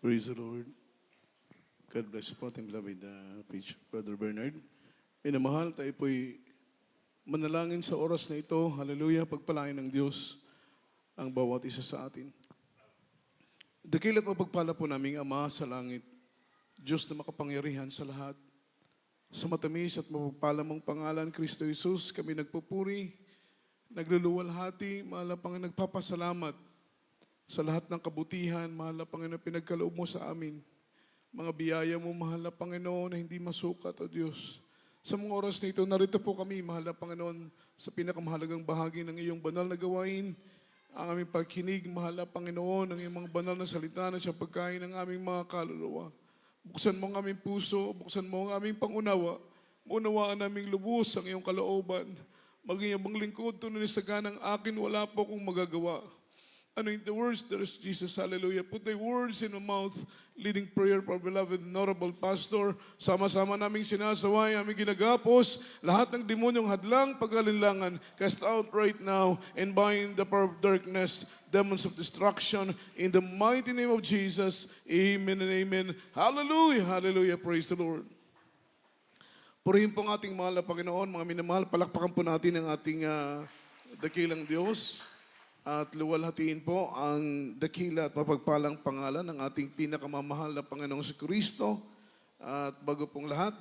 Praise the Lord. God bless you po ating beloved preacher, Brother Bernard. Minamahal, tayo po'y manalangin sa oras na ito. Hallelujah, pagpalain ng Diyos ang bawat isa sa atin. Dakila't mapagpala po naming Ama sa langit, Diyos na makapangyarihan sa lahat. Sa matamis at mapagpala mong pangalan, Kristo Jesus, kami nagpupuri, nagluluwalhati, mahal na Panginoon, nagpapasalamat sa lahat ng kabutihan, mahal na Panginoon, pinagkaloob mo sa amin. Mga biyaya mo, mahal na Panginoon, na hindi masukat, O Diyos. Sa mga oras na ito, narito po kami, mahal na Panginoon, sa pinakamahalagang bahagi ng iyong banal na gawain, ang aming pagkinig, mahal na Panginoon, ang iyong mga banal na salita na siyang pagkain ng aming mga kaluluwa. Buksan mo ang aming puso, buksan mo ang aming pangunawa, maunawaan naming lubos ang iyong kalooban. Maging abang lingkod, tunay sa ganang akin, wala po akong magagawa. Anoint the words, there is Jesus, hallelujah. Put the words in my mouth, leading prayer for our beloved and honorable pastor. Sama-sama naming sinasaway, aming ginagapos, lahat ng demonyong hadlang, pag-alinlangan, cast out right now, and bind the power of darkness, demons of destruction, in the mighty name of Jesus. Amen and amen. Hallelujah, hallelujah, praise the Lord. Purihin po ang ating mahal na Panginoon, mga minamahal, palakpakan po natin ang ating dakilang Diyos. At luwalhatiin po ang dakila at mapagpalang pangalan ng ating pinakamamahal na Panginoong si Kristo. At bago pong lahat,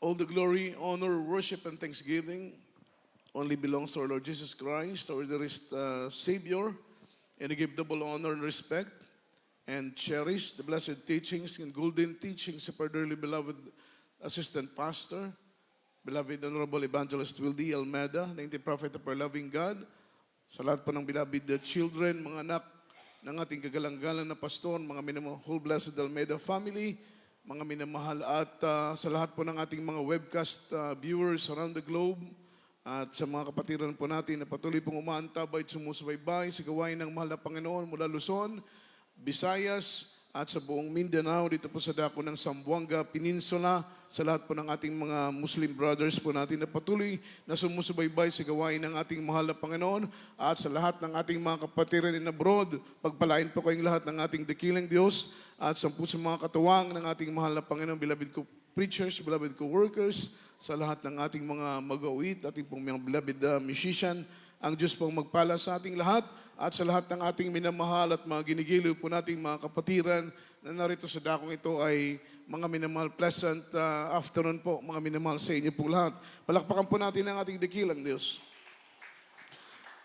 all the glory, honor, worship, and thanksgiving only belongs to our Lord Jesus Christ, our dearest Savior. And I give double honor and respect and cherish the blessed teachings and golden teachings of our dearly beloved Assistant Pastor, beloved Honorable Evangelist Wildy Almeida, named Prophet of our loving God, sa lahat po ng beloved children, mga anak ng ating kagalang-galang na pastor, mga minamahal whole blessed Almeida family, mga minamahal at sa lahat po ng ating mga webcast viewers around the globe, at sa mga kapatiran po natin na patuloy pong umaantabay at sumusubaybay sa gawain ng mahal na Panginoon mula Luzon, Visayas, at sa buong Mindanao, dito po sa dako ng Zamboanga Peninsula, sa lahat po ng ating mga Muslim brothers po natin na patuloy na sumusubaybay sa gawain ng ating mahal na Panginoon, at sa lahat ng ating mga kapatiran in abroad, pagpalain po kayong lahat ng ating dakilang Diyos, at sa puso mga katuwang ng ating mahal na Panginoon, beloved ko preachers, beloved ko workers, sa lahat ng ating mga mag-awit, ating pong mga beloved musician, ang Diyos pong magpala sa ating lahat, at sa lahat ng ating minamahal at mga ginigiliw po nating mga kapatiran na narito sa dakong ito ay mga minamahal, pleasant afternoon po, mga minamahal sa inyo po lahat. Palakpakan po natin ang ating dakilang Diyos.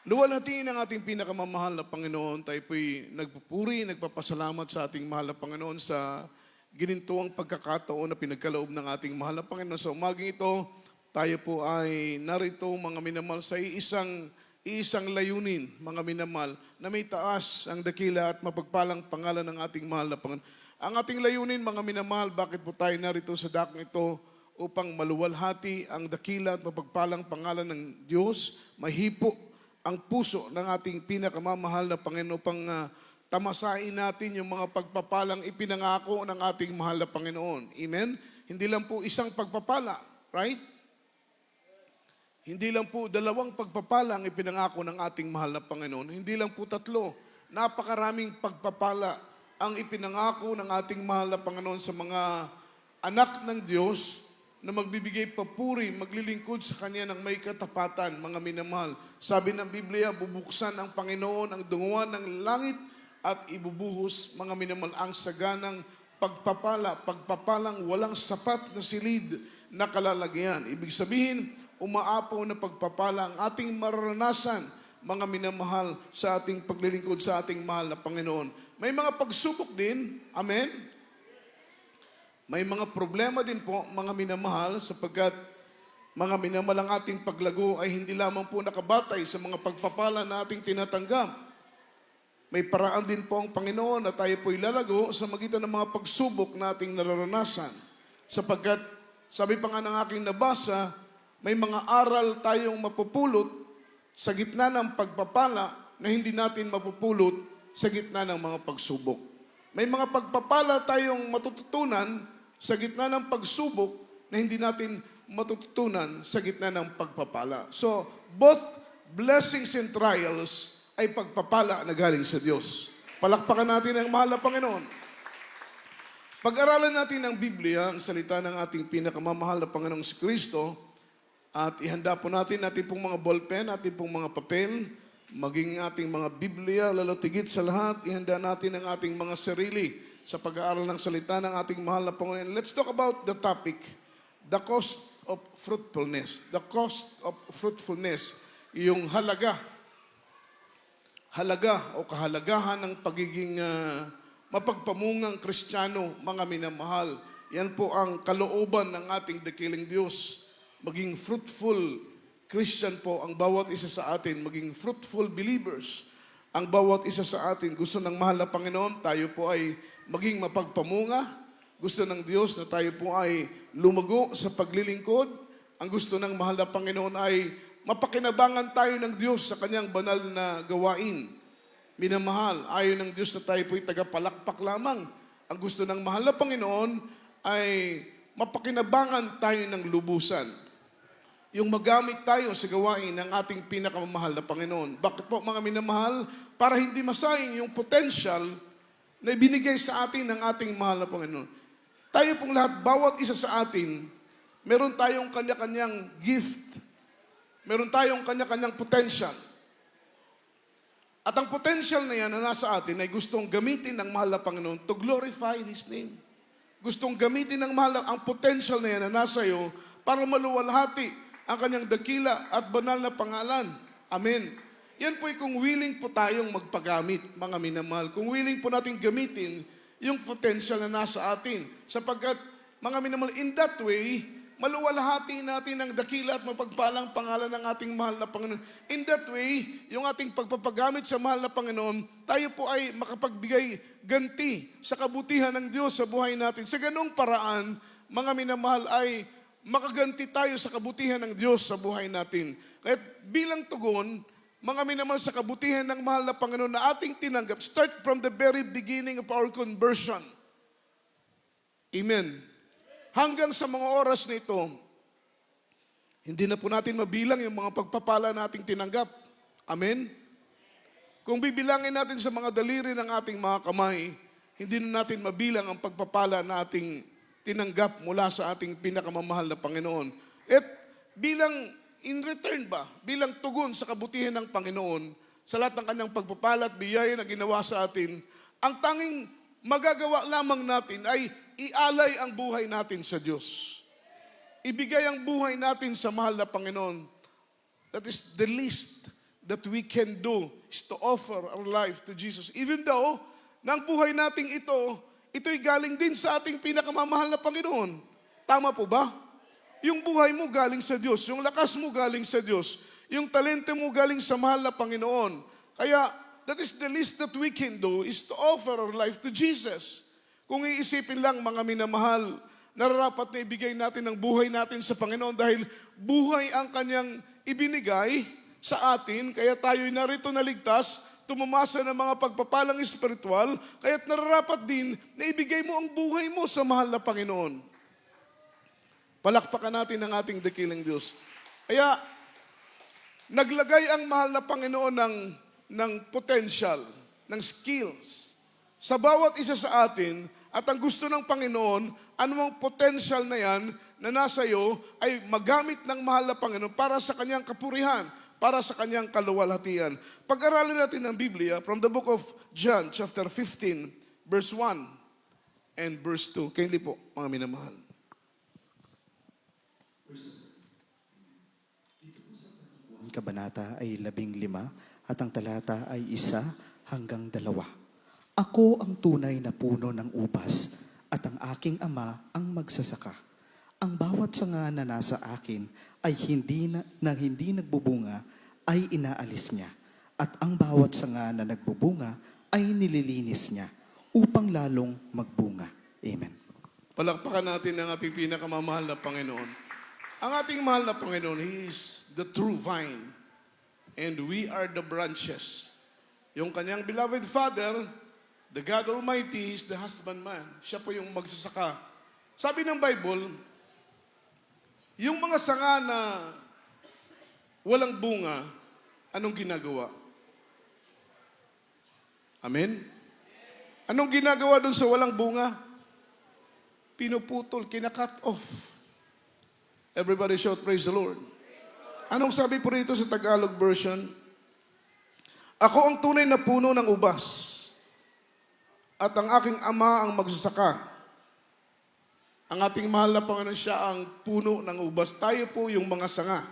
Luwalhatiin ang ating pinakamamahal na Panginoon. Tayo po'y nagpupuri, nagpapasalamat sa ating mahal na Panginoon sa ginintuang pagkakataon na pinagkaloob ng ating mahal na Panginoon. Sa umaging ito, tayo po ay narito mga minamahal sa isang layunin, mga minamahal, na may taas ang dakila at mapagpalang pangalan ng ating mahal na Panginoon. Ang ating layunin, mga minamahal, bakit po tayo narito sa dakong ito? Upang maluwalhati ang dakila at mapagpalang pangalan ng Diyos, mahipo ang puso ng ating pinakamamahal na Panginoon upang tamasain natin yung mga pagpapalang ipinangako ng ating mahal na Panginoon. Amen? Hindi lang po isang pagpapala, right? Hindi lang po dalawang pagpapala ang ipinangako ng ating mahal na Panginoon. Hindi lang po tatlo. Napakaraming pagpapala ang ipinangako ng ating mahal na Panginoon sa mga anak ng Diyos na magbibigay papuri, maglilingkod sa Kanya ng may katapatan, mga minamahal. Sabi ng Biblia, bubuksan ang Panginoon ang dunguan ng langit at ibubuhos, mga minamahal, ang saganang pagpapalang walang sapat na silid na kalalagyan. Ibig sabihin, umaapaw na pagpapala ang ating mararanasan, mga minamahal, sa ating paglilingkod sa ating mahal na Panginoon. May mga pagsubok din, amen? May mga problema din po, mga minamahal, sapagkat mga minamahal, ang ating paglago ay hindi lamang po nakabatay sa mga pagpapala na ating tinatanggap. May paraan din po ang Panginoon na tayo po'y lalago sa magitan ng mga pagsubok na ating nararanasan. Sapagkat, sabi pa nga ng aking nabasa, may mga aral tayong mapupulot sa gitna ng pagpapala na hindi natin mapupulot sa gitna ng mga pagsubok. May mga pagpapala tayong matututunan sa gitna ng pagsubok na hindi natin matututunan sa gitna ng pagpapala. So, both blessings and trials ay pagpapala na galing sa Diyos. Palakpakan natin ang mahal na Panginoon. Pag-aralan natin ang Biblia, ang salita ng ating pinakamamahal na Panginoong si Kristo, at ihanda po natin pong mga ballpen, ating pong mga papel, maging ating mga Biblia, lalo tigit sa lahat, ihanda natin ang ating mga sarili sa pag-aaral ng salita ng ating mahal na Panginoon. Let's talk about the topic, the cost of fruitfulness. The cost of fruitfulness, yung halaga o kahalagahan ng pagiging mapagpamungang Kristiyano, mga minamahal. Yan po ang kalooban ng ating dakilang Diyos. Maging fruitful Christian po ang bawat isa sa atin, maging fruitful believers ang bawat isa sa atin. Gusto ng mahal na Panginoon, tayo po ay maging mapagpamunga. Gusto ng Diyos na tayo po ay lumago sa paglilingkod. Ang gusto ng mahal na Panginoon ay mapakinabangan tayo ng Diyos sa kanyang banal na gawain. Minamahal, ayaw ng Diyos na tayo po ay tagapalakpak lamang. Ang gusto ng mahal na Panginoon ay mapakinabangan tayo ng lubusan. Yung magamit tayo sa gawain ng ating pinakamamahal na Panginoon. Bakit po mga minamahal? Para hindi masayang yung potential na ibinigay sa atin ng ating mahal na Panginoon. Tayo pong lahat, bawat isa sa atin, meron tayong kanya-kanyang gift. Meron tayong kanya-kanyang potential. At ang potential na yan na nasa atin ay gustong gamitin ng mahal na Panginoon to glorify His name. Gustong gamitin ng mahal na, ang potential na yan na nasa iyo para maluwalhati ang kanyang dakila at banal na pangalan. Amen. Yan po'y kung willing po tayong magpagamit, mga minamahal. Kung willing po natin gamitin yung potential na nasa atin. Sapagkat, mga minamahal, in that way, maluwalhati natin ang dakila at mapagpalang pangalan ng ating mahal na Panginoon. In that way, yung ating pagpapagamit sa mahal na Panginoon, tayo po ay makapagbigay ganti sa kabutihan ng Diyos sa buhay natin. Sa ganung paraan, mga minamahal, ay makaganti tayo sa kabutihan ng Diyos sa buhay natin. Kaya bilang tugon, mga minamahal, sa kabutihan ng mahal na Panginoon na ating tinanggap, start from the very beginning of our conversion. Amen. Hanggang sa mga oras na ito, hindi na po natin mabilang yung mga pagpapala na ating tinanggap. Amen? Kung bibilangin natin sa mga daliri ng ating mga kamay, hindi na natin mabilang ang pagpapala na ating tinanggap mula sa ating pinakamamahal na Panginoon. At bilang in return ba, bilang tugon sa kabutihan ng Panginoon, sa lahat ng kanyang pagpapala at biyaya na ginawa sa atin, ang tanging magagawa lamang natin ay ialay ang buhay natin sa Diyos. Ibigay ang buhay natin sa mahal na Panginoon. That is the least that we can do, is to offer our life to Jesus. Even though, ng buhay nating ito'y galing din sa ating pinakamamahal na Panginoon. Tama po ba? Yung buhay mo galing sa Diyos, yung lakas mo galing sa Diyos, yung talento mo galing sa mahal na Panginoon. Kaya, that is the least that we can do, is to offer our life to Jesus. Kung iisipin lang, mga minamahal, nararapat na ibigay natin ang buhay natin sa Panginoon dahil buhay ang kanyang ibinigay sa atin, kaya tayo'y narito na ligtas, tumamasa ng mga pagpapalang espiritual, kaya't nararapat din na ibigay mo ang buhay mo sa mahal na Panginoon. Palakpakan natin ang ating dakilang Diyos. Kaya, naglagay ang mahal na Panginoon ng potential, ng skills, sa bawat isa sa atin, at ang gusto ng Panginoon, anumang potential na yan na nasa iyo, ay magamit ng mahal na Panginoon para sa kanyang kapurihan, para sa kanyang kaluwalhatian. Pag-aralin natin ang Biblia from the book of John, chapter 15, verse 1 and verse 2. Kaili po, mga minamahal. Ang kabanata ay 15 at ang talata ay 1 hanggang 2. Ako ang tunay na puno ng ubas at ang aking ama ang magsasaka. Ang bawat sanga na nasa akin ay hindi nagbubunga ay inaalis niya. At ang bawat sanga na nagbubunga ay nililinis niya upang lalong magbunga. Amen. Palakpakan natin ang ating pinakamamahal na Panginoon. Ang ating mahal na Panginoon, He is the true vine and we are the branches. Yung kanyang beloved Father, the God Almighty, is the husbandman. Siya po yung magsasaka. Sabi ng Bible, yung mga sanga na walang bunga, anong ginagawa? Amen? Anong ginagawa doon sa walang bunga? Pinuputol, kinakat off. Everybody shout, praise the Lord. Anong sabi po rito sa Tagalog version? Ako ang tunay na puno ng ubas, at ang aking ama ang magsasaka. Ang ating mahal na Panginoon, siya ang puno ng ubas. Tayo po yung mga sanga,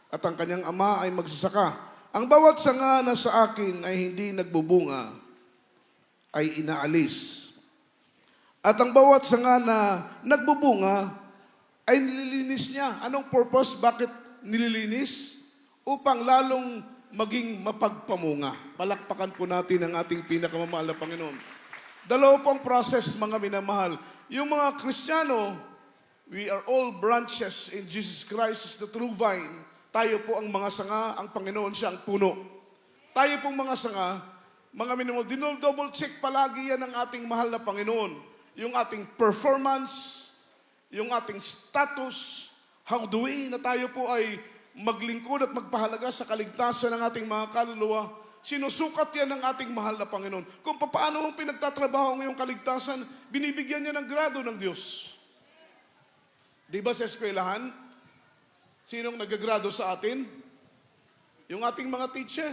at ang kanyang ama ay magsasaka. Ang bawat sanga na sa akin ay hindi nagbubunga, ay inaalis. At ang bawat sanga na nagbubunga, ay nililinis niya. Anong purpose? Bakit nililinis? Upang lalong maging mapagpamunga. Palakpakan po natin ang ating pinakamamahal na Panginoon. Dalawa pong process, mga minamahal. Yung mga Kristiyano, we are all branches in Jesus Christ is the true vine. Tayo po ang mga sanga, ang Panginoon siya ang puno. Tayo pong mga sanga, mga minamahal, double check palagi yan ng ating mahal na Panginoon. Yung ating performance, yung ating status, how do we na tayo po ay maglingkod at magpahalaga sa kaligtasan ng ating mga kaluluwa. Sinusukat yan ng ating mahal na Panginoon. Kung paano mong pinagtatrabaho ang iyong kaligtasan, binibigyan niya ng grado ng Diyos. Di ba sa eskwelahan? Sinong nagagrado sa atin? Yung ating mga teacher.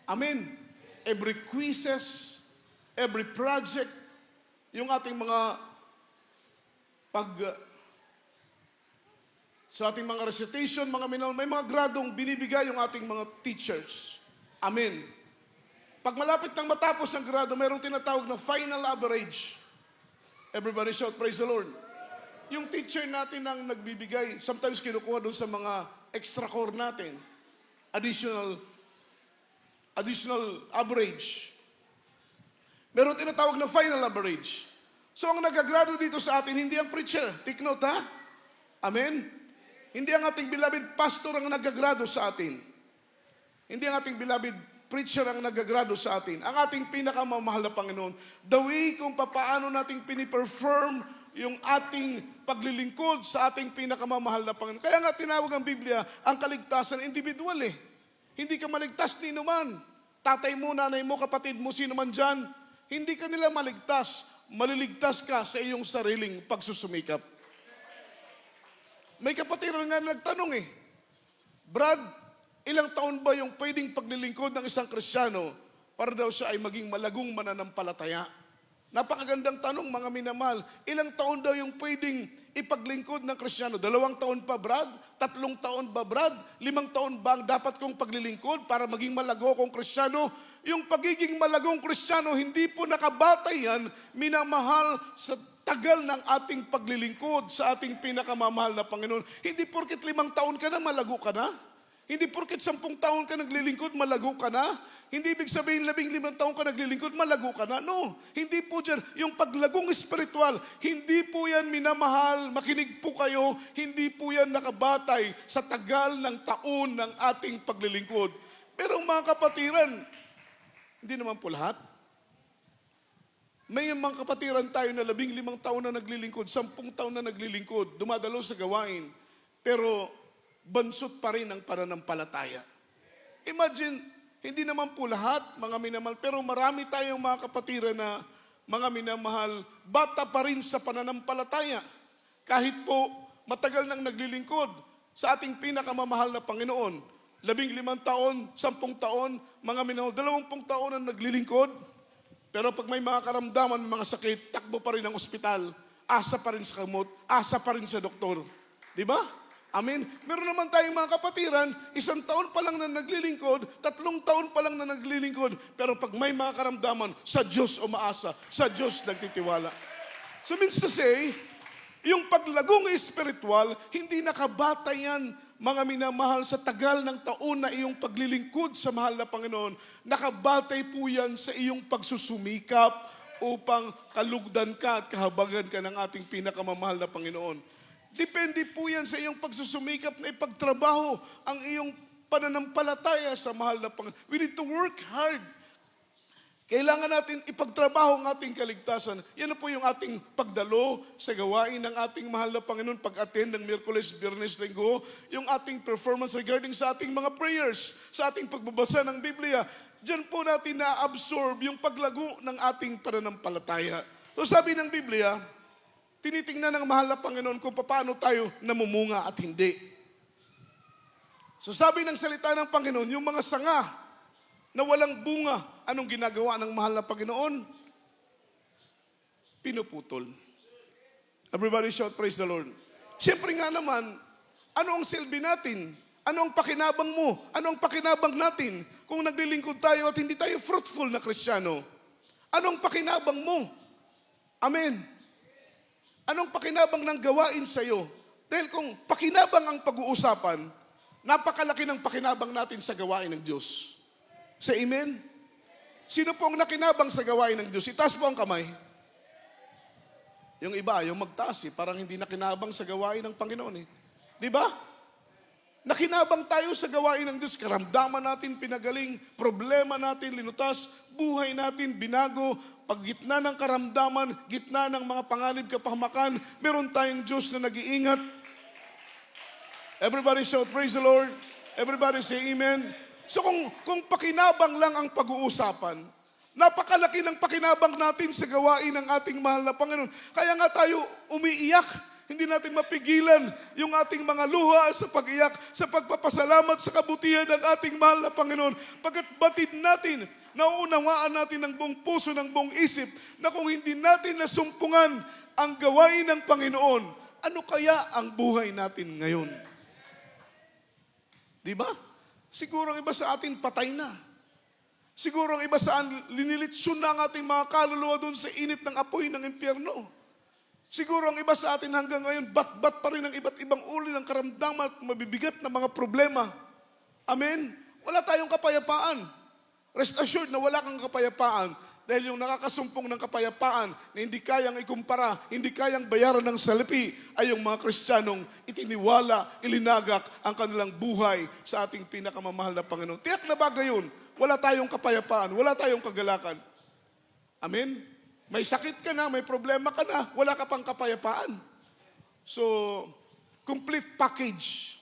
Amen. Every quizzes, every project, yung ating mga sa ating mga recitation, mga minal, may mga gradong binibigay yung ating mga teachers. Amen. Pag malapit nang matapos ang grado, mayroong tinatawag na final average. Everybody shout, praise the Lord. Yung teacher natin ang nagbibigay, sometimes kinukuha doon sa mga extra core natin, additional average. Meron tinatawag na final average. So ang nagagrado dito sa atin, hindi ang preacher. Take note, ha? Amen? Hindi ang ating beloved pastor ang nagagrado sa atin. Hindi ang ating beloved preacher ang nagagrado sa atin. Ang ating pinakamamahal na Panginoon, the way kung paano nating piniperform yung ating paglilingkod sa ating pinakamamahal na Panginoon. Kaya nga tinawag ang Biblia, ang kaligtasan individual eh. Hindi ka maligtas ni numan. Tatay mo, nanay mo, kapatid mo, sino man dyan. Hindi ka nila maligtas. Maliligtas ka sa iyong sariling pagsusumikap. May kapatid nga nagtanong eh, Brad, ilang taon ba yung pwedeng paglilingkod ng isang Kristiyano para daw siya ay maging malagong mananampalataya? Napakagandang tanong, mga minamahal. Ilang taon daw yung pwedeng ipaglingkod ng Kristiyano? 2 taon pa, Brad? 3 taon ba, Brad? 5 taon ba ang dapat kong paglilingkod para maging malago akong Kristiyano? Yung pagiging malagong Kristiyano, hindi po nakabatay yan, minamahal, sa tagal ng ating paglilingkod sa ating pinakamamahal na Panginoon. Hindi porket 5 taon ka na, malago ka na. Hindi porket 10 taon ka naglilingkod, malago ka na. Hindi ibig sabihin 15 taon ka naglilingkod, malago ka na. No, hindi po dyan. Yung paglagong espiritual, hindi po yan minamahal, makinig po kayo, hindi po yan nakabatay sa tagal ng taon ng ating paglilingkod. Pero mga kapatiran, hindi naman po lahat. May mga kapatiran tayo na 15 taon na naglilingkod, 10 taon na naglilingkod, dumadalo sa gawain, pero bansot pa rin ang pananampalataya. Imagine, hindi naman po lahat, mga minamahal, pero marami tayong mga kapatiran na, mga minamahal, bata pa rin sa pananampalataya. Kahit po matagal nang naglilingkod sa ating pinakamamahal na Panginoon. 15 taon, 10 taon, mga minamahal, 20 taon ang naglilingkod. Pero pag may mga karamdaman, may mga sakit, takbo pa rin ang ospital, asa pa rin sa kamot, asa pa rin sa doktor. Di ba? Amen. Meron naman tayong mga kapatiran, 1 taon pa lang na naglilingkod, 3 taon pa lang na naglilingkod, pero pag may mga karamdaman, sa Diyos umaasa, sa Diyos nagtitiwala. So means to say, yung paglagong espiritual, hindi nakabatay yan, mga minamahal, sa tagal ng taon na iyong paglilingkod sa mahal na Panginoon. Nakabatay po yan sa iyong pagsusumikap upang kalugdan ka at kahabagan ka ng ating pinakamamahal na Panginoon. Depende po yan sa iyong pagsusumikap na ipagtrabaho ang iyong pananampalataya sa mahal na Panginoon. We need to work hard. Kailangan natin ipagtrabaho ang ating kaligtasan. Yan na po yung ating pagdalo sa gawain ng ating mahal na Panginoon, pag-attend ng Miyerkules, Biyernes, Linggo, yung ating performance regarding sa ating mga prayers, sa ating pagbabasa ng Biblia. Diyan po natin na-absorb yung paglago ng ating pananampalataya. So sabi ng Biblia, tinitingnan ng mahal na Panginoon kung paano tayo namumunga at hindi. So sabi ng salita ng Panginoon, yung mga sanga na walang bunga, anong ginagawa ng mahal na Panginoon? Pinuputol. Everybody shout, praise the Lord. Siyempre nga naman, ano ang silbi natin? Ano ang pakinabang mo? Ano ang pakinabang natin kung naglilingkod tayo at hindi tayo fruitful na Kristiyano? Ano ang pakinabang mo? Amen. Anong pakinabang ng gawain sa iyo? Dahil kung pakinabang ang pag-uusapan, napakalaki ng pakinabang natin sa gawain ng Diyos. Sa amen? Sino po ang nakinabang sa gawain ng Diyos? Itaas po ang kamay. Yung iba, yung magtaas parang hindi nakinabang sa gawain ng Panginoon Di ba? Nakinabang tayo sa gawain ng Diyos. Karamdaman natin, pinagaling, problema natin, linutas, buhay natin, binago, pag gitna ng karamdaman, gitna ng mga panganib kapahamakan, meron tayong Diyos na nag-iingat. Everybody shout, praise the Lord. Everybody say amen. So kung pakinabang lang ang pag-uusapan, napakalaki ng pakinabang natin sa gawain ng ating mahal na Panginoon. Kaya nga tayo umiiyak. Hindi natin mapigilan yung ating mga luha sa pag-iyak, sa pagpapasalamat sa kabutihan ng ating mahal na Panginoon. Pagkat batid natin, nauunawaan natin ng buong puso, ng buong isip, na kung hindi natin nasumpungan ang gawain ng Panginoon, ano kaya ang buhay natin ngayon? Di ba? Siguro ang iba sa atin patay na. Siguro ang iba saan linilitsyon na ang ating mga kaluluwa doon sa init ng apoy ng impyerno. Siguro ang iba sa atin hanggang ngayon, bat-bat pa rin ang iba't ibang uri ng karamdaman at mabibigat na mga problema. Amen? Wala tayong kapayapaan. Rest assured na wala kang kapayapaan dahil yung nakakasumpong ng kapayapaan na hindi kayang ikumpara, hindi kayang bayaran ng salapi ay yung mga Kristiyanong itiniwala, ilinagak ang kanilang buhay sa ating pinakamamahal na Panginoon. Tiyak na bagay yun. Wala tayong kapayapaan, wala tayong kagalakan. Amen? May sakit ka na, may problema ka na, wala ka pang kapayapaan. So, complete package.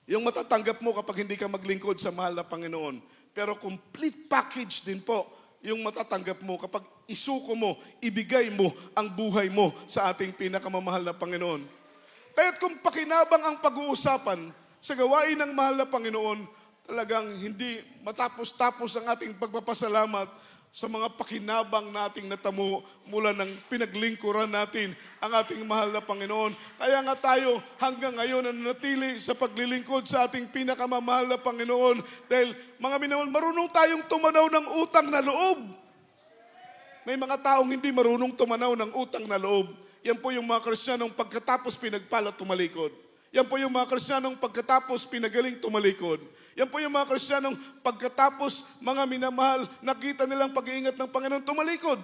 Yung matatanggap mo kapag hindi ka maglingkod sa mahal na Panginoon. Pero complete package din po yung matatanggap mo kapag isuko mo, ibigay mo ang buhay mo sa ating pinakamamahal na Panginoon. Kaya't kung pakinabang ang pag-uusapan sa gawain ng mahal na Panginoon, talagang hindi matapos-tapos ang ating pagpapasalamat sa mga pakinabang nating natamo mula ng pinaglingkuran natin ang ating mahal na Panginoon. Kaya nga tayo hanggang ngayon nanatili sa paglilingkod sa ating pinakamamahal na Panginoon dahil mga minamahal, marunong tayong tumanaw ng utang na loob. May mga taong hindi marunong tumanaw ng utang na loob. Yan po yung mga Kristiyanong pagkatapos pinagpala tumalikod. Yan po yung mga Kristiyanong pagkatapos pinagaling tumalikod. Yan po yung mga Kristiyanong pagkatapos mga minamahal, nakita nilang pag-iingat ng Panginoon, tumalikod.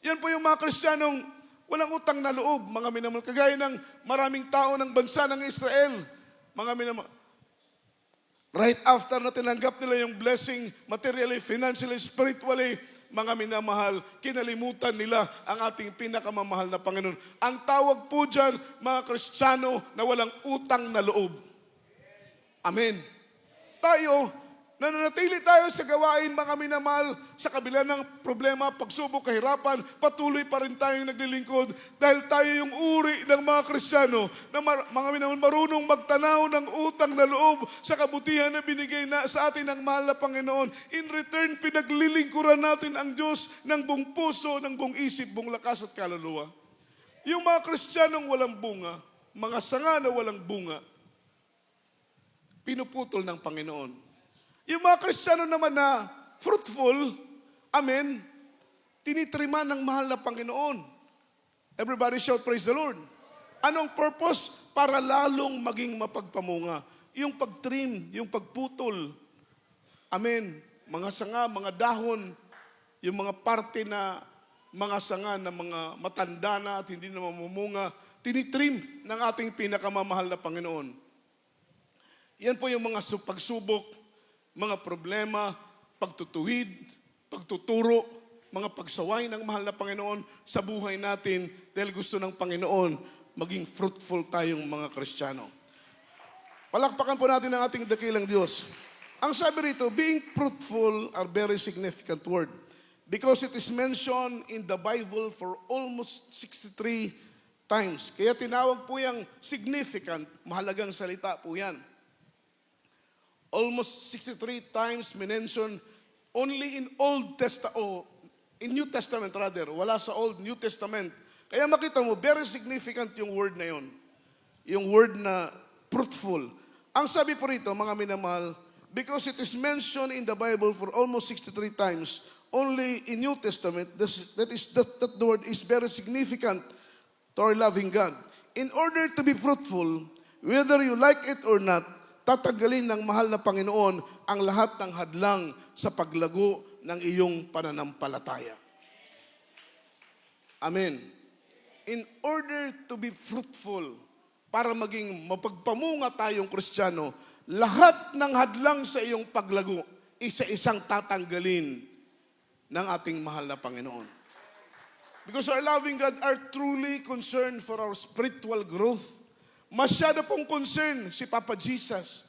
Yan po yung mga Kristiyanong walang utang na loob, mga minamahal. Kagaya ng maraming tao ng bansa ng Israel, mga minamahal. Right after na tinanggap nila yung blessing, materially, financially, spiritually, mga minamahal, kinalimutan nila ang ating pinakamamahal na Panginoon. Ang tawag po dyan, mga Kristiyano na walang utang na loob. Amen. Tayo, nananatili tayo sa gawain, mga minamahal, sa kabila ng problema, pagsubok, kahirapan, patuloy pa rin tayong naglilingkod dahil tayo yung uri ng mga Kristiyano na mga minamahal, marunong magtanaw ng utang na loob sa kabutihan na binigay na sa atin ng mahal na Panginoon. In return, pinaglilingkuran natin ang Diyos ng buong puso, ng buong isip, buong lakas at kaluluwa. Yung mga Kristiyanong walang bunga, mga sanga na walang bunga, pinuputol ng Panginoon. Yung mga Kristiyano naman na fruitful, amen, tinitriman ng mahal na Panginoon. Everybody shout, praise the Lord. Anong purpose? Para lalong maging mapagpamunga. Yung pagtrim, yung pagputol. Amen. Mga sanga, mga dahon, yung mga parte na mga sanga na mga matanda na at hindi na mamumunga, tinitrim ng ating pinakamamahal na Panginoon. Yan po yung mga pagsubok, mga problema, pagtutuwid, pagtuturo, mga pagsaway ng mahal na Panginoon sa buhay natin dahil gusto ng Panginoon maging fruitful tayong mga Kristiyano. Palakpakan po natin ang ating dakilang Diyos. Ang sabi rito, being fruitful are very significant word because it is mentioned in the Bible for almost 63 times. Kaya tinawag po yung significant, mahalagang salita po yan. Almost 63 times mentioned only in in New Testament rather, wala sa Old, New Testament. Kaya makita mo, very significant yung word na yon. Yung word na fruitful. Ang sabi po rito, mga minamahal, because it is mentioned in the Bible for almost 63 times, only in New Testament, that word is very significant to our loving God. In order to be fruitful, whether you like it or not, tatanggalin ng mahal na Panginoon ang lahat ng hadlang sa paglago ng iyong pananampalataya. Amen. In order to be fruitful, para maging mapagpamunga tayong Kristiyano, lahat ng hadlang sa iyong paglago, isa-isang tatanggalin ng ating mahal na Panginoon. Because our loving God are truly concerned for our spiritual growth. Masyado pong concern si Papa Jesus.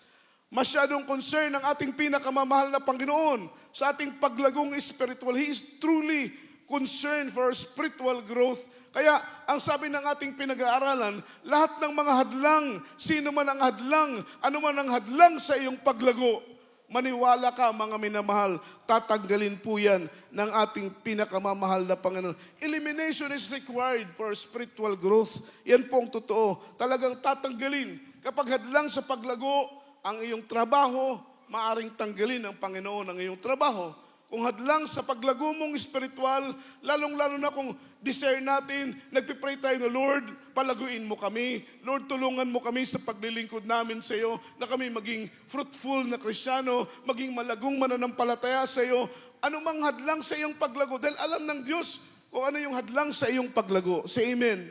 Masyadong concern ang ating pinakamamahal na Panginoon sa ating paglagong spiritual. He is truly concerned for our spiritual growth. Kaya ang sabi ng ating pinag-aaralan, lahat ng mga hadlang, sino man ang hadlang, ano man ang hadlang sa iyong paglago, maniwala ka mga minamahal, tatanggalin po yan ng ating pinakamamahal na Panginoon. Elimination is required for spiritual growth. Yan po ang totoo. Talagang tatanggalin. Kapag hadlang sa paglago, ang iyong trabaho, maaring tanggalin ng Panginoon ang iyong trabaho. Kung hadlang sa paglago mong spiritual, lalong-lalo na kung desire natin, nagpipray tayo na, Lord, palaguin mo kami. Lord, tulungan mo kami sa paglilingkod namin sa iyo, na kami maging fruitful na Kristiyano, maging malagong mananampalataya sa iyo. Ano mang hadlang sa iyong paglago, dahil alam ng Diyos kung ano yung hadlang sa iyong paglago. Say amen.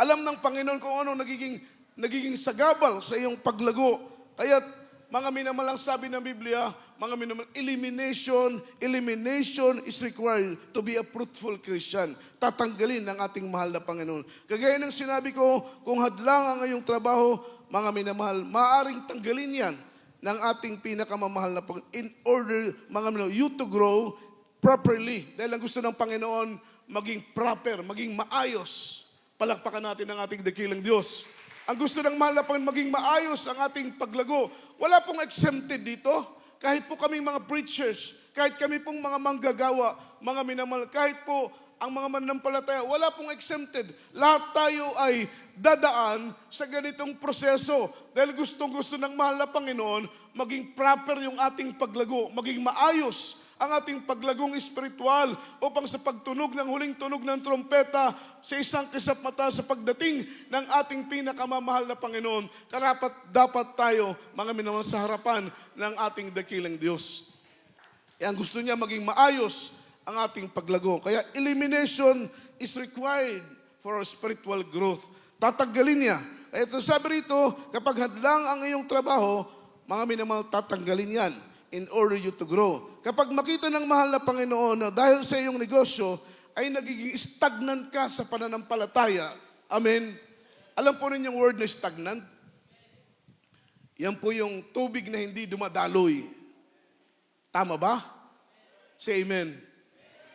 Alam ng Panginoon kung ano nagiging sagabal sa iyong paglago. Kaya mga minamalang sabi ng Biblia, mga minamalang, elimination is required to be a fruitful Christian. Tatanggalin ng ating mahal na Panginoon. Kagaya ng sinabi ko, kung hadlang ang iyong trabaho, mga minamahal, maaaring tanggalin yan ng ating pinakamamahal na Panginoon in order, mga minamahal, you to grow properly. Dahil ang gusto ng Panginoon, maging proper, maging maayos. Palakpakan natin ang ating dakilang Diyos. Ang gusto ng mahal na Panginoon, maging maayos ang ating paglago. Wala pong exempted dito. Kahit po kaming mga preachers, kahit kami pong mga manggagawa, mga minamahal, kahit po ang mga mananampalataya, wala pong exempted. Lahat tayo ay dadaan sa ganitong proseso. Dahil gustong-gusto ng mahal na Panginoon, maging proper yung ating paglago, maging maayos ang ating paglagong espiritual upang sa pagtunog ng huling tunog ng trompeta sa isang kisap mata sa pagdating ng ating pinakamamahal na Panginoon, dapat tayo, mga minamahal, sa harapan ng ating dakilang Diyos. Ang gusto niya maging maayos ang ating paglago. Kaya elimination is required for our spiritual growth. Tatanggalin niya. Kaya ito sabi rito, kapag hadlang ang iyong trabaho, mga minamahal, tatanggalin yan in order you to grow. Kapag makita ng mahal na Panginoon na dahil sa iyong negosyo, ay nagiging stagnant ka sa pananampalataya. Amen? Alam po ninyong word na stagnant? Yan po yung tubig na hindi dumadaloy. Tama ba? Say amen.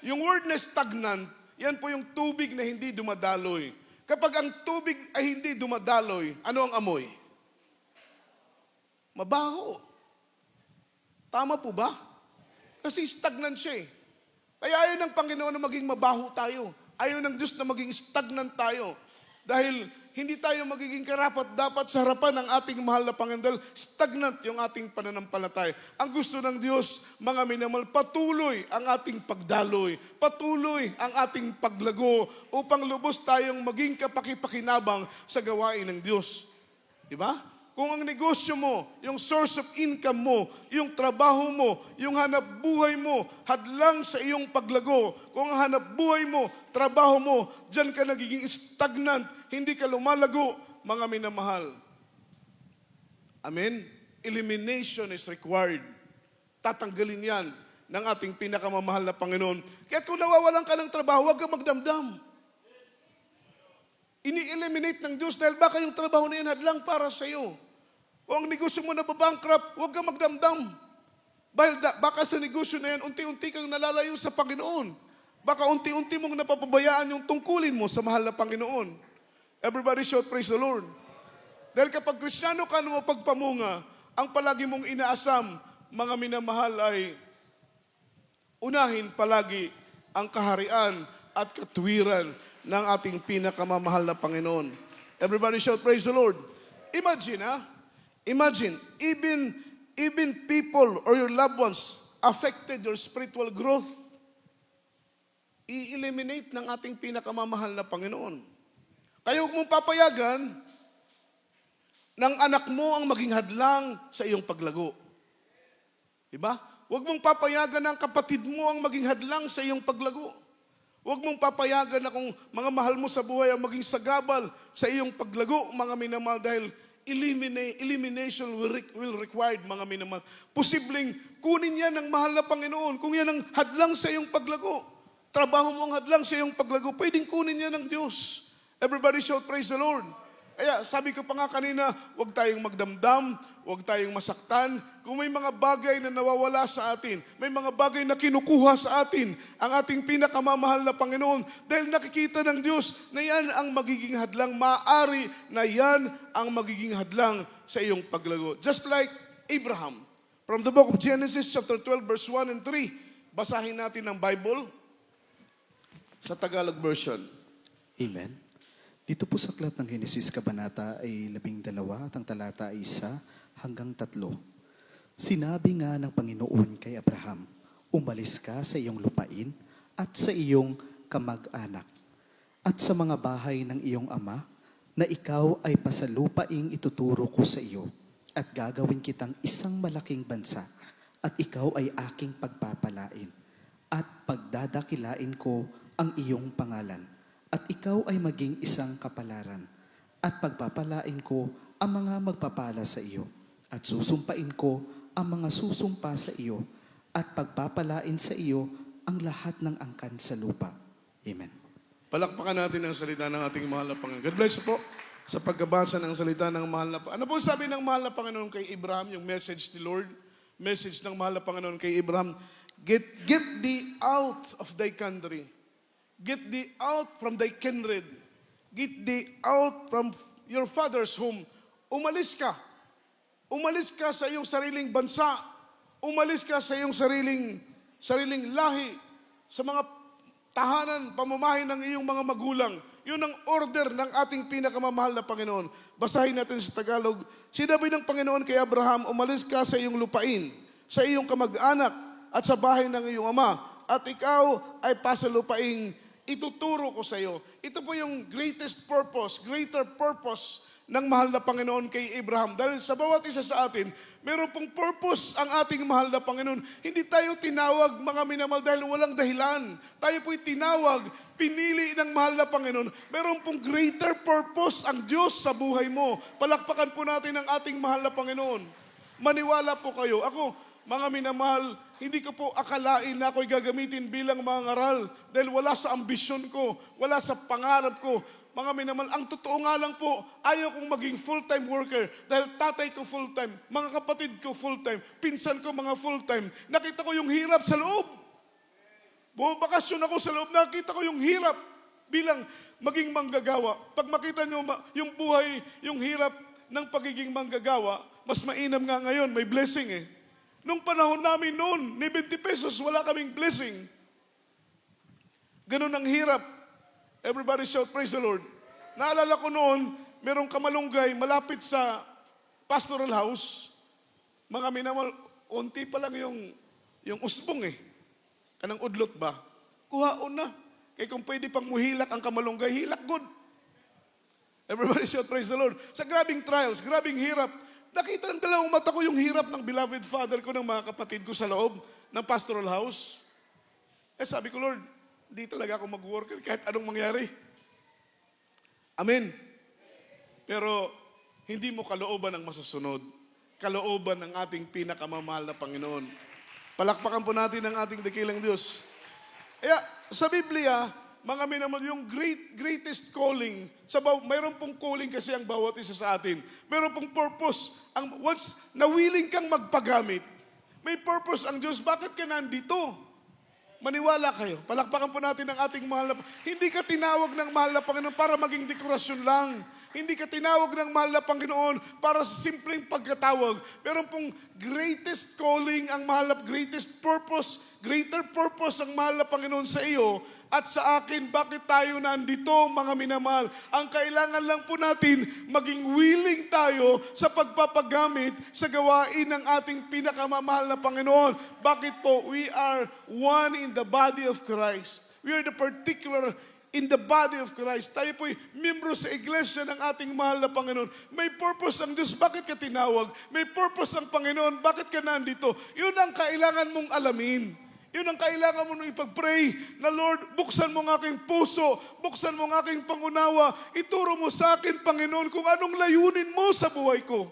Yung word na stagnant, yan po yung tubig na hindi dumadaloy. Kapag ang tubig ay hindi dumadaloy, ano ang amoy? Mabaho. Tama po ba? Kasi stagnant siya eh. Kaya ayaw ng Panginoon na maging mabaho tayo. Ayaw ng Diyos na maging stagnant tayo. Dahil hindi tayo magiging karapat-dapat sa harapan ng ating mahal na Panginoon. Dahil stagnant yung ating pananampalataya. Ang gusto ng Diyos, mga minamahal, patuloy ang ating pagdaloy. Patuloy ang ating paglago upang lubos tayong maging kapakipakinabang sa gawain ng Diyos. Diba? Kung ang negosyo mo, yung source of income mo, yung trabaho mo, yung hanap buhay mo, hadlang sa iyong paglago. Kung ang hanap buhay mo, trabaho mo, dyan ka nagiging stagnant, hindi ka lumalago, mga minamahal. Amen? Elimination is required. Tatanggalin yan ng ating pinakamamahal na Panginoon. Kaya kung nawawalan ka ng trabaho, huwag ka magdamdam. Ini-eliminate ng Diyos dahil baka yung trabaho na yan hadlang para sa iyo. O ang negosyo mo na babankrupt, huwag kang magdamdam. Baka sa negosyo na yan, unti-unti kang nalalayo sa Panginoon. Baka unti-unti mong napapabayaan yung tungkulin mo sa mahal na Panginoon. Everybody shout, praise the Lord. Dahil kapag Kristiyano ka na mapagpamunga, ang palagi mong inaasam, mga minamahal, ay unahin palagi ang kaharian at katuwiran ng ating pinakamamahal na Panginoon. Everybody shout, praise the Lord. Imagine, even people or your loved ones affected your spiritual growth, i-eliminate ng ating pinakamamahal na Panginoon. Kaya huwag mong papayagan ng anak mo ang maging hadlang sa iyong paglago. Diba? Huwag mong papayagan ng kapatid mo ang maging hadlang sa iyong paglago. Huwag mong papayagan na kung mga mahal mo sa buhay ang maging sagabal sa iyong paglago, mga minamahal, dahil elimination will required, mga minamahal. Posibleng kunin yan ng mahal na Panginoon. Kung yan ang hadlang sa iyong paglago, trabaho mo ang hadlang sa iyong paglago, pwedeng kunin yan ng Diyos. Everybody shout, praise the Lord. Kaya sabi ko pa nga kanina, huwag tayong magdamdam, huwag tayong masaktan. Kung may mga bagay na nawawala sa atin, may mga bagay na kinukuha sa atin, ang ating pinakamamahal na Panginoon, dahil nakikita ng Diyos na yan ang magiging hadlang, maaari na yan ang magiging hadlang sa iyong paglago. Just like Abraham. From the book of Genesis chapter 12 verse 1 and 3, basahin natin ang Bible sa Tagalog version. Amen. Dito po sa aklat ng Genesis Kabanata ay 12 at ang talata ay 1 hanggang 3. Sinabi nga ng Panginoon kay Abraham, umalis ka sa iyong lupain at sa iyong kamag-anak at sa mga bahay ng iyong ama na ikaw ay pasalupaing ituturo ko sa iyo at gagawin kitang isang malaking bansa at ikaw ay aking pagpapalain at pagdadakilain ko ang iyong pangalan. At ikaw ay maging isang kapalaran, at pagpapalain ko ang mga magpapala sa iyo, at susumpain ko ang mga susumpa sa iyo, at pagpapalain sa iyo ang lahat ng angkan sa lupa. Amen. Palakpakan natin ang salita ng ating mahal na Panginoon. God bless you po sa pagkabasa ng salita ng mahal na Panginoon. Ano po sabi ng mahal na Panginoon kay Abraham, yung message ni Lord, message ng mahal na Panginoon kay Abraham, Get thee out of thy country. Get thee out from thy kindred. Get thee out from your father's home. Umalis ka. Umalis ka sa iyong sariling bansa. Umalis ka sa iyong sariling lahi. Sa mga tahanan, pamamahay ng iyong mga magulang. Yun ang order ng ating pinakamamahal na Panginoon. Basahin natin sa Tagalog. Sinabi ng Panginoon kay Abraham, umalis ka sa iyong lupain, sa iyong kamag-anak, at sa bahay ng iyong ama. At ikaw ay pasalupaing ituturo ko sa iyo. Ito po yung greater purpose ng mahal na Panginoon kay Abraham. Dahil sa bawat isa sa atin, meron pong purpose ang ating mahal na Panginoon. Hindi tayo tinawag, mga minamahal, dahil walang dahilan. Tayo po'y tinawag, pinili ng mahal na Panginoon. Meron pong greater purpose ang Diyos sa buhay mo. Palakpakan po natin ang ating mahal na Panginoon. Maniwala po kayo. Ako, mga minamahal, hindi ko po akalain na ako'y gagamitin bilang mga ngaral dahil wala sa ambisyon ko, wala sa pangarap ko. Mga minamahal, ang totoo nga lang po, ayaw kong maging full-time worker dahil tatay ko full-time, mga kapatid ko full-time, pinsan ko mga full-time. Nakita ko yung hirap sa loob. Bumabakasyon ako sa loob, nakita ko yung hirap bilang maging manggagawa. Pag makita nyo yung buhay, yung hirap ng pagiging manggagawa, mas mainam nga ngayon, may blessing eh. Nung panahon namin noon, ni 20 pesos, wala kaming blessing. Ganun ang hirap. Everybody shout, praise the Lord. Naalala ko noon, merong kamalunggay malapit sa pastoral house. Mga minamahal, unti pa lang yung usbong eh. Kanang udlot ba? Kuhaon na. Kaya kung pwede pang muhilak ang kamalunggay, hilak good. Everybody shout, praise the Lord. Sa grabing trials, grabing hirap, nakita ng dalawang mata ko yung hirap ng beloved father ko, ng mga kapatid ko sa loob ng pastoral house. Eh sabi ko, Lord, di talaga ako mag-worker kahit anong mangyari. Amen. Pero hindi mo kalooban ang masusunod. Kalooban ng ating pinakamamahal na Panginoon. Palakpakan po natin ang ating dakilang Diyos. Kaya sa Biblia, mga minamahal, yung greatest calling, mayroon pong calling kasi ang bawat isa sa atin. Mayroon pong purpose. Once na willing kang magpagamit, may purpose ang Diyos. Bakit ka nandito? Maniwala kayo. Palakpakan po natin ang ating mahal na Hindi ka tinawag ng mahal na Panginoon para maging dekorasyon lang. Hindi ka tinawag ng mahal na Panginoon para sa simpleng pagkatawag. Pero pong greatest calling, ang mahal na greatest purpose, greater purpose ang mahal na Panginoon sa iyo at sa akin. Bakit tayo nandito, mga minamahal? Ang kailangan lang po natin, maging willing tayo sa pagpapagamit sa gawain ng ating pinakamamahal na Panginoon. Bakit po? We are one in the body of Christ. We are the particular in the body of Christ. Tayo po'y membro sa iglesia ng ating mahal na Panginoon. May purpose ang Diyos. Bakit ka tinawag? May purpose ang Panginoon. Bakit ka nandito? Yun ang kailangan mong alamin. Yun ang kailangan mo nung ipag-pray na, Lord, buksan mo ng aking puso, buksan mo ng aking pangunawa, ituro mo sa akin, Panginoon, kung anong layunin mo sa buhay ko.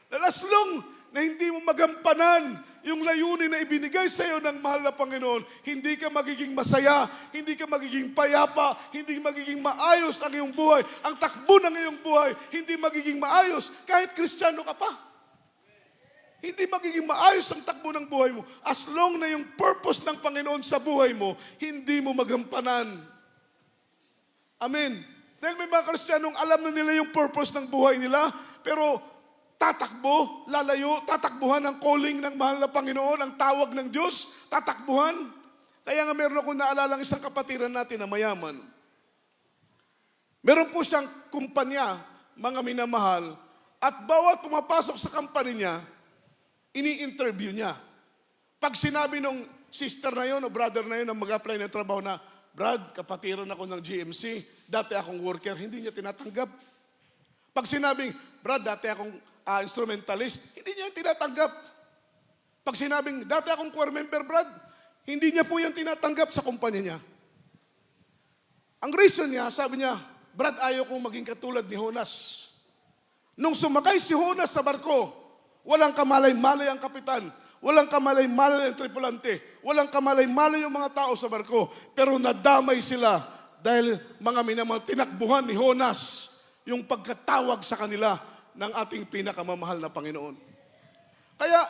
As long na hindi mo magampanan yung layunin na ibinigay sa iyo ng mahal na Panginoon, hindi ka magiging masaya, hindi ka magiging payapa, hindi magiging maayos ang iyong buhay. Ang takbo ng iyong buhay, hindi magiging maayos kahit Kristiyano ka pa. Hindi magiging maayos ang takbo ng buhay mo as long na yung purpose ng Panginoon sa buhay mo, hindi mo magampanan. Amen. Dahil may mga Kristiyanong alam na nila yung purpose ng buhay nila, pero tatakbo, lalayo, tatakbuhan ang calling ng mahal na Panginoon, ang tawag ng Diyos, tatakbuhan. Kaya nga meron akong naalalang isang kapatiran natin na mayaman. Meron po siyang kumpanya, mga minamahal, at bawat pumapasok sa company niya, ini-interview niya. Pag sinabi nung sister na yun o brother na yun na mag-apply ng trabaho na, Brad, kapatiran ako ng GMC, dati akong worker, hindi niya tinatanggap. Pag sinabing, Brad, dati akong instrumentalist, hindi niya tinatanggap. Pag sinabing, dati akong choir member, Brad, hindi niya po yan tinatanggap sa kumpanya niya. Ang reason niya, sabi niya, Brad, ayaw kong maging katulad ni Jonas. Nung sumakay si Jonas sa barko, walang kamalay-malay ang kapitan, walang kamalay-malay ang tripulante, walang kamalay-malay yung mga tao sa barko, pero nadamay sila dahil mga minamahal, tinakbuhan ni Jonas yung pagkatawag sa kanila ng ating pinakamamahal na Panginoon. Kaya,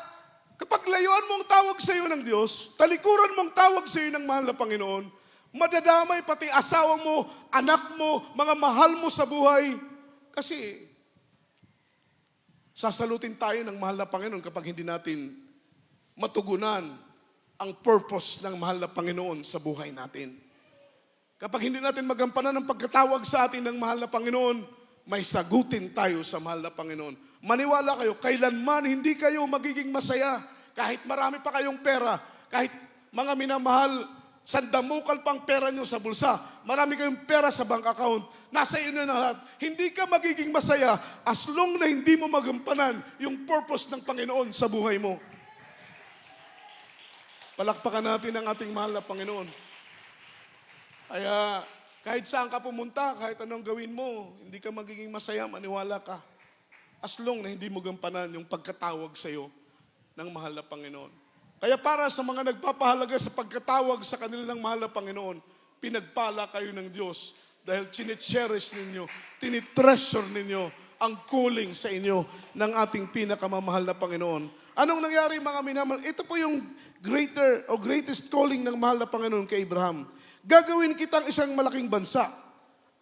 kapag layuan mong tawag sa iyo ng Diyos, talikuran mong tawag sa iyo ng mahal na Panginoon, madadamay pati asawa mo, anak mo, mga mahal mo sa buhay. Kasi, sasalutin tayo ng mahal na Panginoon kapag hindi natin matugunan ang purpose ng mahal na Panginoon sa buhay natin. Kapag hindi natin magampanan ang pagkatawag sa atin ng mahal na Panginoon, may sagutin tayo sa mahal na Panginoon. Maniwala kayo, kailanman hindi kayo magiging masaya. Kahit marami pa kayong pera, kahit mga minamahal, sandamukal pang pera nyo sa bulsa, marami kayong pera sa bank account, nasa iyo na lahat. Hindi ka magiging masaya as long na hindi mo magampanan yung purpose ng Panginoon sa buhay mo. Palakpakan natin ang ating mahal na Panginoon. Kaya, kahit saan ka pumunta, kahit anong gawin mo, hindi ka magiging masaya, maniwala ka. As long na hindi mo gampanan yung pagkatawag sa iyo ng mahal na Panginoon. Kaya para sa mga nagpapahalaga sa pagkatawag sa kanila ng mahal na Panginoon, pinagpala kayo ng Diyos dahil chine-cherish ninyo, tinitreasure ninyo ang calling sa inyo ng ating pinakamamahal na Panginoon. Anong nangyari mga minamahal? Ito po yung greatest calling ng mahal na Panginoon kay Abraham. Gagawin kitang isang malaking bansa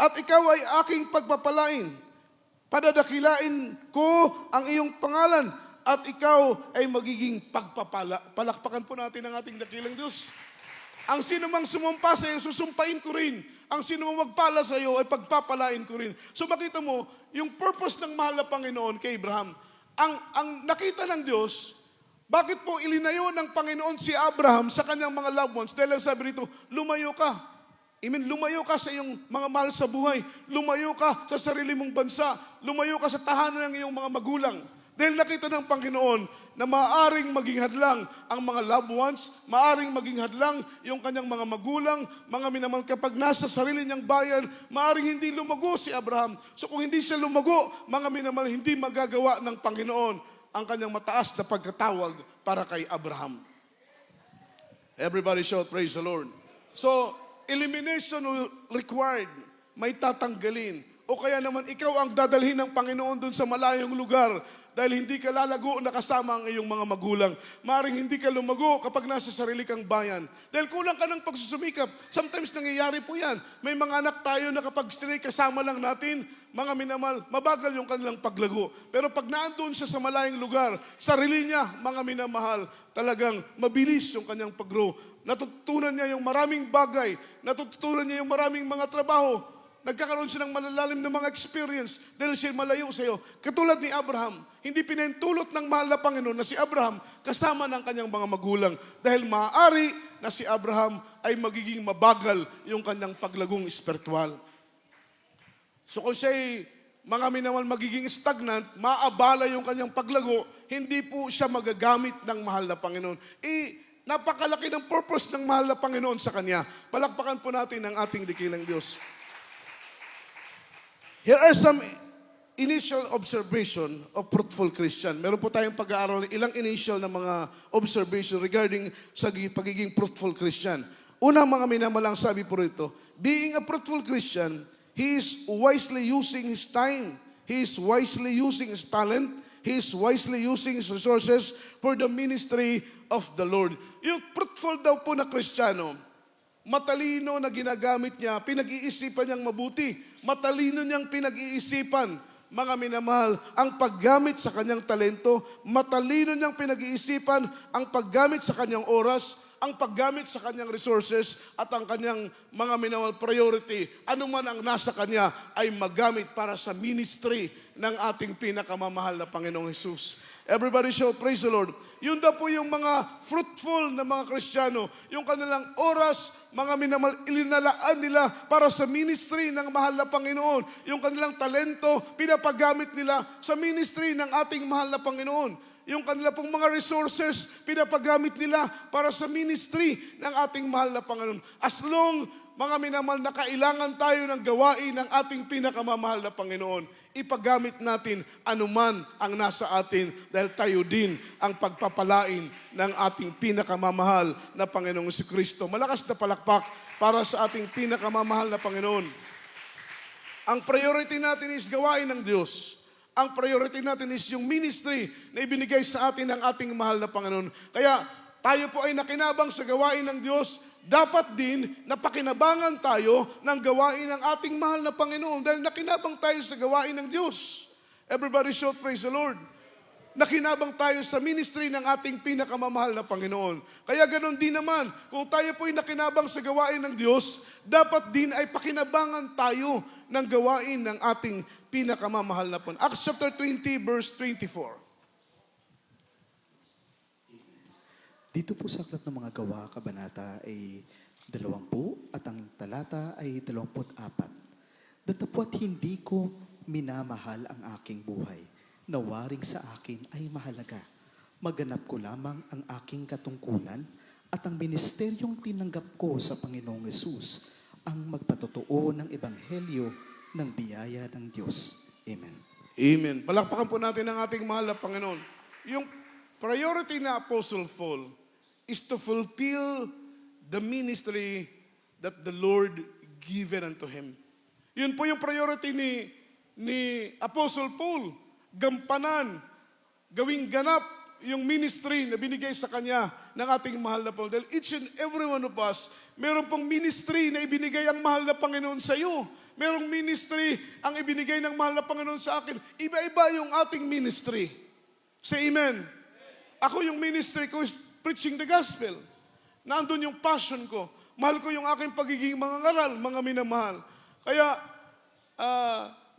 at ikaw ay aking pagpapalain. Padadakilain ko ang iyong pangalan at ikaw ay magiging pagpapala. Palakpakan po natin ang ating dakilang Diyos. Ang sino mang sumumpa sa iyo, susumpain ko rin. Ang sino mang magpala sa iyo ay pagpapalain ko rin. So makita mo, yung purpose ng mahal na Panginoon kay Abraham, ang nakita ng Diyos, bakit po ilinayo ng Panginoon si Abraham sa kanyang mga loved ones? Dahil sabi rito, lumayo ka. Amen, lumayo ka sa iyong mga mahal sa buhay. Lumayo ka sa sarili mong bansa. Lumayo ka sa tahanan ng iyong mga magulang. Dahil nakita ng Panginoon na maaaring maging hadlang ang mga loved ones, maaaring maging hadlang yung kanyang mga magulang, mga minamahal kapag nasa sarili niyang bayan, maaaring hindi lumago si Abraham. So kung hindi siya lumago, mga minamahal, hindi magagawa ng Panginoon ang kanyang mataas na pagkatawag para kay Abraham. Everybody shout, praise the Lord. So, elimination required, may tatanggalin. O kaya naman ikaw ang dadalhin ng Panginoon dun sa malayong lugar dahil hindi ka lalago na kasama ang iyong mga magulang. Maring hindi ka lumago kapag nasa sarili kang bayan. Dahil kulang ka ng pagsusumikap. Sometimes nangyayari po yan. May mga anak tayo na kapag stray kasama lang natin, mga minamahal, mabagal yung kanilang paglago. Pero pag naandun siya sa malayong lugar, sarili niya, mga minamahal, talagang mabilis yung kanyang pag-grow. Natututunan niya yung maraming bagay. Natututunan niya yung maraming mga trabaho. Nagkakaroon siya ng malalalim na mga experience dahil siya malayo sa iyo. Katulad ni Abraham, hindi pinahintulot ng mahal na Panginoon na si Abraham kasama ng kanyang mga magulang. Dahil maaari na si Abraham ay magiging mabagal yung kanyang paglagong espiritual. So kung siya'y mga minamahal magiging stagnant, maabala yung kanyang paglago, hindi po siya magagamit ng mahal na Panginoon. Napakalaki ng purpose ng mahal na Panginoon sa kanya. Palakpakan po natin ang ating dikilang Diyos. Here are some initial observation of fruitful Christian. Meron po tayong pag-aaral, ilang initial na mga observation regarding sa pagiging fruitful Christian. Unang mga minamalang sabi po rito, being a fruitful Christian, he is wisely using his time, he is wisely using his talent, he is wisely using his resources for the ministry of the Lord. Yung fruitful daw po na Kristiyano, matalino na ginagamit niya, pinag-iisipan niyang mabuti. Matalino niyang pinag-iisipan, mga minamahal, ang paggamit sa kanyang talento. Matalino niyang pinag-iisipan ang paggamit sa kanyang oras, ang paggamit sa kanyang resources, at ang kanyang mga minamahal priority. Ano man ang nasa kanya ay magamit para sa ministry ng ating pinakamamahal na Panginoong Hesus. Everybody shout, praise the Lord. Yun daw po yung mga fruitful na mga Kristiyano, yung kanilang oras, mga minamahal, ilinalaan nila para sa ministry ng mahal na Panginoon. Yung kanilang talento, pinapagamit nila sa ministry ng ating mahal na Panginoon. Yung kanila pong mga resources, pinapagamit nila para sa ministry ng ating mahal na Panginoon. As long, mga minamahal, na kailangan tayo ng gawain ng ating pinakamamahal na Panginoon, ipagamit natin anuman ang nasa atin dahil tayo din ang pagpapalain ng ating pinakamamahal na Panginoong Kristo. Malakas na palakpak para sa ating pinakamamahal na Panginoon. Ang priority natin is gawain ng Diyos. Ang priority natin is yung ministry na ibinigay sa atin ng ating mahal na Panginoon. Kaya tayo po ay nakinabang sa gawain ng Diyos, dapat din napakinabangan tayo ng gawain ng ating mahal na Panginoon dahil nakinabang tayo sa gawain ng Diyos. Everybody shout, praise the Lord. Nakinabang tayo sa ministry ng ating pinakamamahal na Panginoon. Kaya ganoon din naman, kung tayo po'y nakinabang sa gawain ng Diyos, dapat din ay pakinabangan tayo ng gawain ng ating pinakamamahal na Panginoon. Acts chapter 20, verse 24. Dito po sa Aklat ng Mga Gawa, Kabanata ay 20 at ang talata ay 24. Datapwat hindi ko minamahal ang aking buhay, na waring sa akin ay mahalaga. Maganap ko lamang ang aking katungkulan at ang ministeryong tinanggap ko sa Panginoong Hesus, ang magpatotoo ng ebanghelyo ng biyaya ng Diyos. Amen. Amen. Palakpakan po natin ang ating mahal na Panginoon. Yung priority na Apostle Paul is to fulfill the ministry that the Lord given unto him. Yun po yung priority ni Apostle Paul. Gampanan, gawing ganap yung ministry na binigay sa kanya ng ating mahal na Panginoon. Dahil each and every one of us, meron pong ministry na ibinigay ang mahal na Panginoon sa iyo. Merong ministry ang ibinigay ng mahal na Panginoon sa akin. Iba-iba yung ating ministry. Say amen. Ako yung ministry ko is preaching the gospel. Nandun yung passion ko. Mahal ko yung aking pagiging mga ngaral, mga minamahal. Kaya,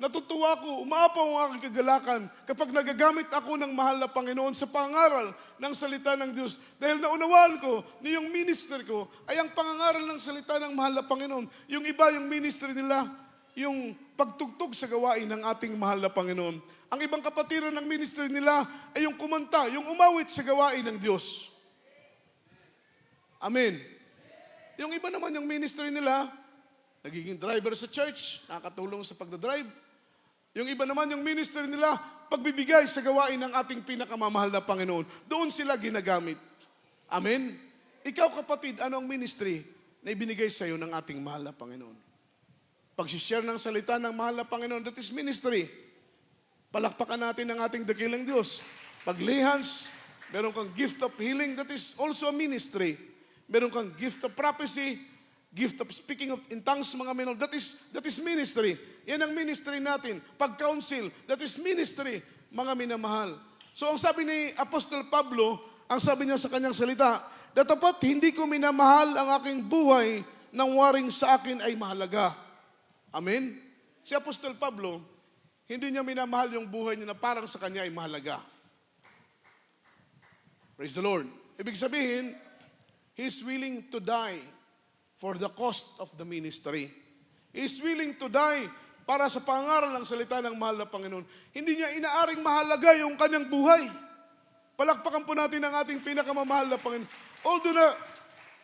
natutuwa ko, umaapaw ang aking kagalakan kapag nagagamit ako ng mahal na Panginoon sa pangaral ng salita ng Diyos. Dahil naunawaan ko na yung ministry ko ay ang pangangaral ng salita ng mahal na Panginoon. Yung iba, yung ministry nila, yung pagtugtog sa gawain ng ating mahal na Panginoon. Ang ibang kapatiran ng ministry nila ay yung kumanta, yung umawit sa gawain ng Diyos. Amen. Yung iba naman yung ministry nila, nagiging driver sa church, nakakatulong sa pagdadrive. Yung iba naman yung ministry nila, pagbibigay sa gawain ng ating pinakamamahal na Panginoon. Doon sila ginagamit. Amen. Ikaw kapatid, ano ang ministry na ibinigay sa iyo ng ating mahal na Panginoon. Pag-share ng salita ng mahal na Panginoon, that is ministry. Palakpakan natin ang ating dakilang Diyos. Pag lay hands, meron kang gift of healing, that is also a ministry. Meron kang gift of prophecy, gift of speaking in tongues, mga minol, that is ministry. Yan ang ministry natin. Pag-counsel, that is ministry, mga minamahal. So ang sabi ni Apostol Pablo, ang sabi niya sa kanyang salita, datapat hindi ko minamahal ang aking buhay nang waring sa akin ay mahalaga. Amen? Si Apostol Pablo, hindi niya minamahal yung buhay niya na parang sa kanya ay mahalaga. Praise the Lord. Ibig sabihin, he's willing to die for the cost of the ministry. He's willing to die para sa pangaral ng salita ng mahal na Panginoon. Hindi niya inaaring mahalaga yung kanyang buhay. Palakpakan po natin ang ating pinakamamahal na Panginoon. Although na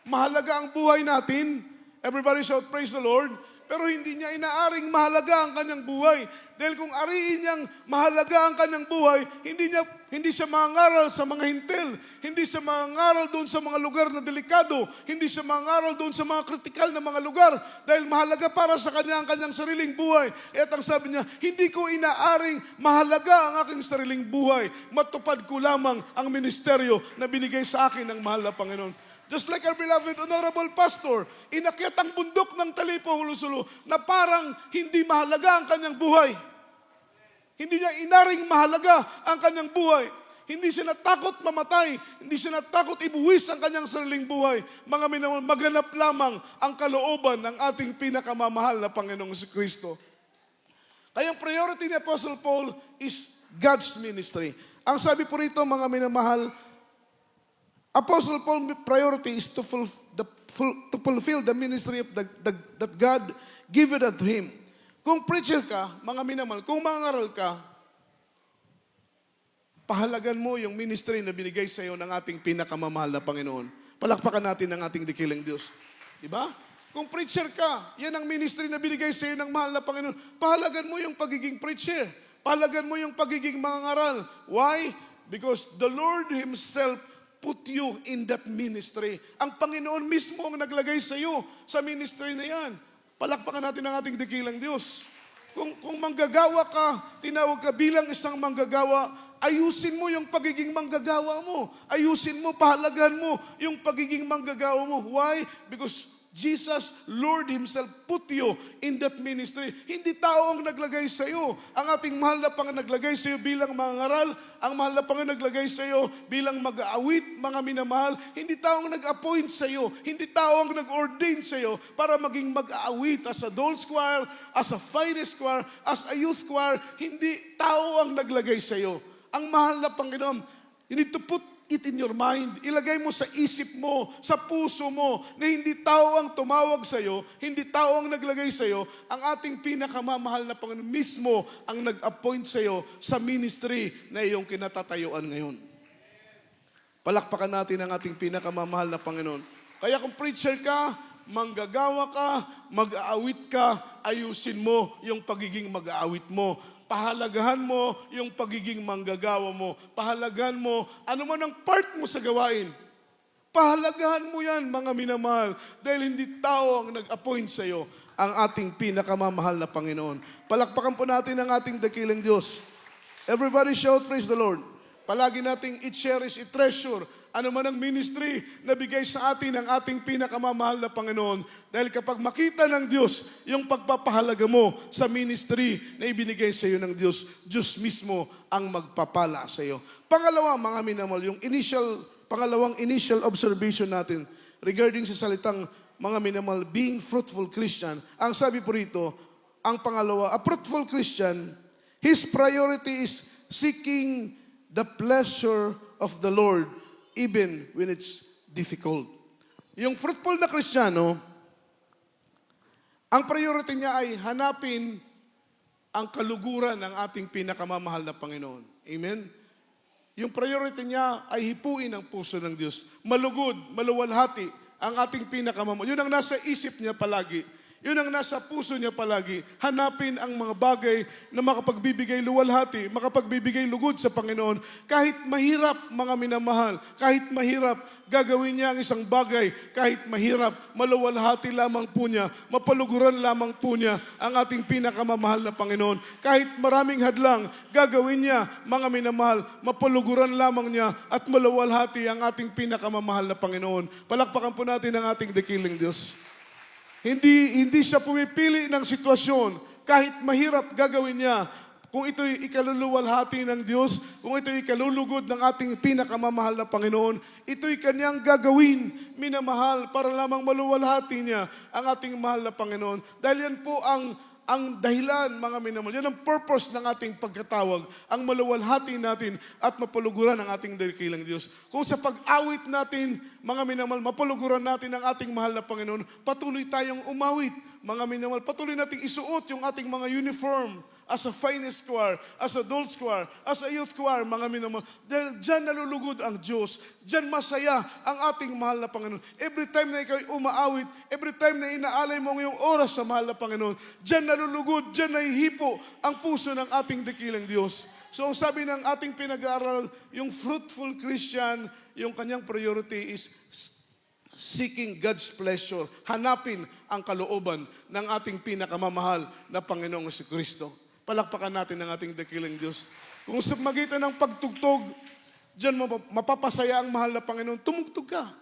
mahalaga ang buhay natin, everybody shout, praise the Lord, pero hindi niya inaaring mahalaga ang kanyang buhay. Dahil kung ariin niyang mahalaga ang kanyang buhay, hindi siya mangaral sa mga hintel, hindi siya mangaral doon sa mga lugar na delikado, hindi siya mangaral doon sa mga kritikal na mga lugar, dahil mahalaga para sa kanya ang kanyang sariling buhay. At ang sabi niya, hindi ko inaaring mahalaga ang aking sariling buhay. Matupad ko lamang ang ministeryo na binigay sa akin ng mahal na Panginoon. Just like our beloved honorable pastor, inakyat ang bundok ng Talipa, Hulusulo, na parang hindi mahalaga ang kanyang buhay. Hindi niya inaring mahalaga ang kanyang buhay. Hindi siya natakot mamatay. Hindi siya natakot ibuwis ang kanyang sariling buhay. Mga minamahal, maganap lamang ang kalooban ng ating pinakamamahal na Panginoong Kristo. Kaya ang priority ni Apostle Paul is God's ministry. Ang sabi po rito, mga minamahal, Apostle Paul's priority is to fulfill the ministry of that God given unto him. Kung preacher ka, mga minamahal, kung mangaral ka, pahalagan mo yung ministry na binigay sa iyo ng ating pinakamamahal na Panginoon. Palakpakan natin ang ating dikiling Diyos. Diba? Kung preacher ka, yan ang ministry na binigay sa iyo ng mahal na Panginoon. Pahalagan mo yung pagiging preacher. Pahalagan mo yung pagiging mangaral. Why? Because the Lord Himself put you in that ministry. Ang Panginoon mismo ang naglagay sa iyo sa ministry na yan. Palakpakan natin ang ating dakilang Diyos. Kung manggagawa ka, tinawag ka bilang isang manggagawa, ayusin mo yung pagiging manggagawa mo. Ayusin mo, pahalagahan mo yung pagiging manggagawa mo. Why? Because Jesus, Lord Himself, put you in that ministry. Hindi tao ang naglagay sa iyo. Ang ating mahal na Panginoon naglagay sa iyo bilang mangaral. Ang mahal na Panginoon naglagay sa iyo bilang mag-aawit, mga minamahal. Hindi tao ang nag-appoint sa iyo. Hindi tao ang nag-ordain sa iyo para maging mag-aawit as a Dolls Choir, as a Finest Choir, as a Youth Choir. Hindi tao ang naglagay sa iyo. Ang mahal na Panginoon, you need to put it in your mind. Ilagay mo sa isip mo, sa puso mo, na hindi tao ang tumawag sa iyo, hindi tao ang naglagay sa iyo, ang ating pinakamamahal na Panginoon mismo ang nag-appoint sa iyo sa ministry na iyong kinatatayuan ngayon. Palakpakan natin ang ating pinakamamahal na Panginoon. Kaya kung preacher ka, manggagawa ka, mag-aawit ka, ayusin mo yung pagiging mag-aawit mo. Pahalagahan mo yung pagiging manggagawa mo. Pahalagahan mo ano man ang part mo sa gawain. Pahalagahan mo yan, mga minamahal, dahil hindi tao ang nag-appoint sa iyo, ang ating pinakamamahal na Panginoon. Palakpakan po natin ang ating dakilang Diyos. Everybody shout, praise the Lord. Palagi nating i-cherish, i-treasure ano man ang ministry na bigay sa atin ng ating pinakamamahal na Panginoon. Dahil kapag makita ng Diyos yung pagpapahalaga mo sa ministry na ibinigay sa iyo ng Diyos, Diyos mismo ang magpapala sa iyo. Pangalawa, mga minamahal, yung pangalawang initial observation natin regarding sa salitang mga minamahal, being fruitful Christian. Ang sabi po rito, ang pangalawa, a fruitful Christian, his priority is seeking the pleasure of the Lord even when it's difficult. Yung fruitful na Kristiyano, ang priority niya ay hanapin ang kaluguran ng ating pinakamamahal na Panginoon. Amen? Yung priority niya ay hipuin ang puso ng Diyos. Malugod, maluwalhati ang ating pinakamamahal. Yun ang nasa isip niya palagi. Yun ang nasa puso niya palagi. Hanapin ang mga bagay na makapagbibigay luwalhati, makapagbibigay lugod sa Panginoon. Kahit mahirap, mga minamahal, kahit mahirap, gagawin niya ang isang bagay. Kahit mahirap, maluwalhati lamang po niya, mapaluguran lamang po niya ang ating pinakamamahal na Panginoon. Kahit maraming hadlang, gagawin niya, mga minamahal, mapaluguran lamang niya at maluwalhati ang ating pinakamamahal na Panginoon. Palakpakan po natin ang ating dakilang Diyos. Hindi siya pumipili ng sitwasyon. Kahit mahirap, gagawin niya. Kung ito'y ikaluluwalhati ng Diyos, kung ito'y ikalulugod ng ating pinakamamahal na Panginoon, ito'y kanyang gagawin, minamahal, para lamang maluwalhati niya ang ating mahal na Panginoon. Dahil yan po ang dahilan, mga minamahal. Yan ang purpose ng ating pagkatawag, ang maluwalhati natin at mapaluguran ang ating dakilang Diyos. Kung sa pag-awit natin, mga minamahal, mapaluguran natin ang ating mahal na Panginoon, patuloy tayong umawit, mga minamahal, patuloy nating isuot yung ating mga uniform as a finest choir, as a adult choir, as a youth choir, mga minamahal. Dahil dyan nalulugod ang Diyos. Dyan masaya ang ating mahal na Panginoon. Every time na ikaw umaawit, every time na inaalay mo ang iyong oras sa mahal na Panginoon, dyan nalulugod, dyan nahihipo ang puso ng ating dakilang Diyos. So ang sabi ng ating pinag-aaral, yung fruitful Christian, yung kanyang priority is seeking God's pleasure. Hanapin ang kalooban ng ating pinakamamahal na Panginoong Jesucristo. Palakpakan natin ang ating dakilang Diyos. Kung sa magitan ng pagtugtog, diyan mo mapapasaya ang mahal na Panginoon, tumugtog ka.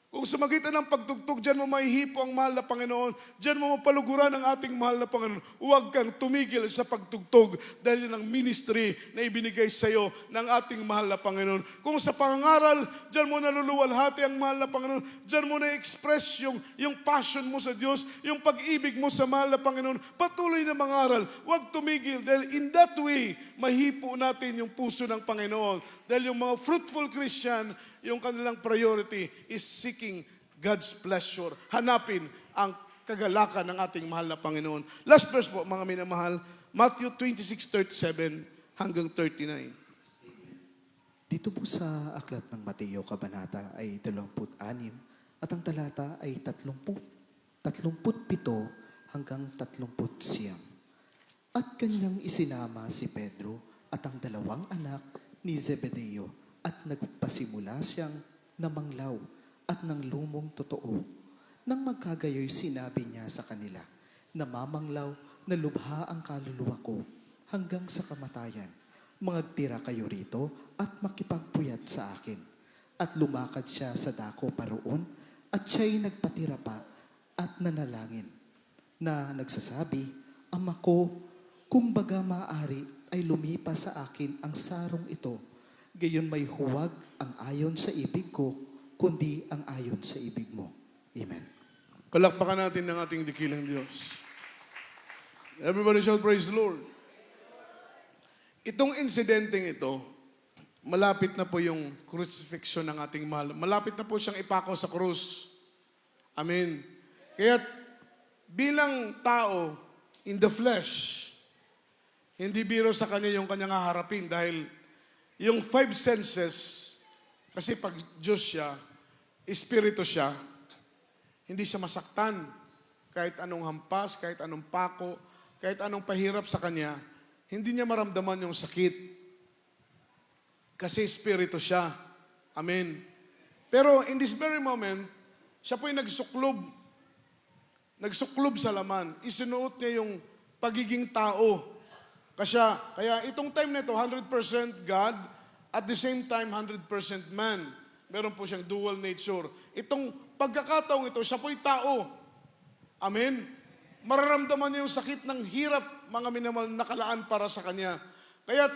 Kung sa magitan ng pagtugtog, diyan mo mahihipo ang mahal na Panginoon, diyan mo mapaluguran ang ating mahal na Panginoon. Huwag kang tumigil sa pagtugtog dahil yan ang ministry na ibinigay sa iyo ng ating mahal na Panginoon. Kung sa pangangaral, diyan mo naluluwalhati ang mahal na Panginoon, diyan mo na-express yung passion mo sa Diyos, yung pag-ibig mo sa mahal na Panginoon. Patuloy na mangaral, huwag tumigil dahil in that way, mahipo natin yung puso ng Panginoon. Dahil yung mga fruitful Christian, yung kanilang priority is seeking God's pleasure. Hanapin ang kagalakan ng ating mahal na Panginoon. Last verse po, mga minamahal, Matthew 26:37 hanggang 39. Dito po sa aklat ng Mateo, kabanata ay 26 at ang talata ay 37 hanggang 39. At kanyang isinama si Pedro at ang dalawang anak ni Zebedeo at nagpasimula siyang namanglaw at nang lumong totoo. Nang magkagayoy sinabi niya sa kanila, namamanglaw na lubha ang kaluluwa ko hanggang sa kamatayan. Mangagtira kayo rito at makipagpuyat sa akin. At lumakad siya sa dako paroon at siya'y nagpatira pa at nanalangin na nagsasabi, Ama ko, kung baga maaari ay lumipas sa akin ang sarong ito. Gayon may huwag ang ayon sa ibig ko, kundi ang ayon sa ibig mo. Amen. Palakpakan natin ng ating dakilang Diyos. Everybody shall praise the Lord. Itong insidenteng ito, malapit na po yung crucifixion ng ating mahal. Malapit na po siyang ipako sa krus. Amen. Kaya bilang tao in the flesh, hindi biro sa kanya yung kanyang haharapin dahil yung 5 senses, kasi pag Diyos siya, Espiritu siya, hindi siya masaktan. Kahit anong hampas, kahit anong pako, kahit anong pahirap sa kanya, hindi niya maramdaman yung sakit. Kasi Espiritu siya. Amen. Pero in this very moment, siya po'y nagsuklob. Nagsuklob sa laman. Isinuot niya yung pagiging tao. Kaya itong time na ito, 100% God, at the same time, 100% man. Meron po siyang dual nature. Itong pagkakataong ito, siya po'y tao. Amen? Mararamdaman niya yung sakit ng hirap, mga minamahal, nakalaan para sa kanya. Kaya,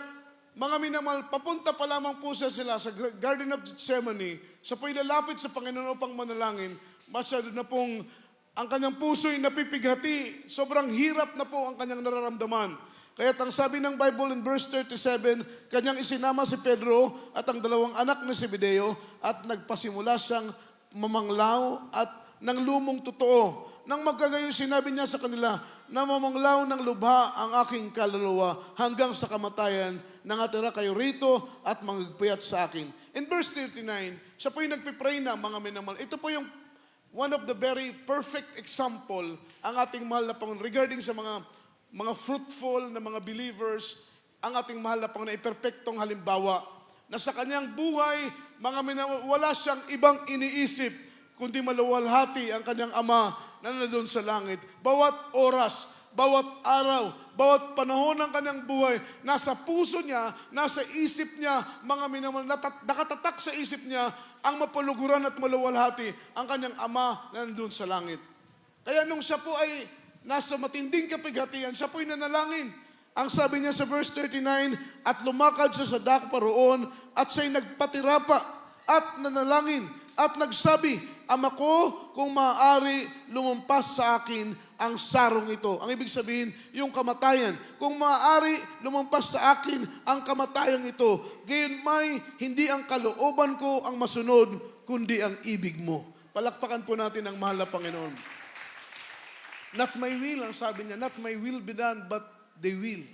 mga minamahal, papunta pa lamang po sila sa Garden of Gethsemane, siya po'y lalapit sa Panginoon upang manalangin, masyado na pong ang kanyang puso'y napipighati. Sobrang hirap na po ang kanyang nararamdaman. Kaya ang sabi ng Bible in verse 37, kanyang isinama si Pedro at ang dalawang anak ni Zebedeo at nagpasimula siyang mamanglaw at nang lumong totoo. Nang magkagayon sinabi niya sa kanila, namamanglaw ng lubha ang aking kaluluwa hanggang sa kamatayan, nangatira kayo rito at mangagpuyat sa akin. In verse 39, siya po yung nagpipray na, mga minamahal. Ito po yung one of the very perfect example ang ating mahal na Panginoon regarding sa mga fruitful na mga believers, ang ating mahal na Panginoon ay perpektong halimbawa na sa kanyang buhay, wala siyang ibang iniisip kundi maluwalhati ang kanyang Ama na nandoon sa langit. Bawat oras, bawat araw, bawat panahon ng kanyang buhay, nasa puso niya, nasa isip niya, mga minamahal, nakatatak sa isip niya ang mapuluguran at maluwalhati ang kanyang Ama na nandoon sa langit. Kaya nung siya po ay nasa matinding kapighatian, siya po ay nanalangin. Ang sabi niya sa verse 39, at lumakad siya sa dakpa roon, at siya'y nagpatirapa at nanalangin, at nagsabi, Ama ko, kung maaari, lumampas sa akin ang sarong ito. Ang ibig sabihin, yung kamatayan. Kung maaari, lumampas sa akin ang kamatayang ito. Gayon may, hindi ang kalooban ko ang masunod, kundi ang ibig mo. Palakpakan po natin ang mahal na Panginoon. Not my will, ang sabi niya, not my will be done, but they will.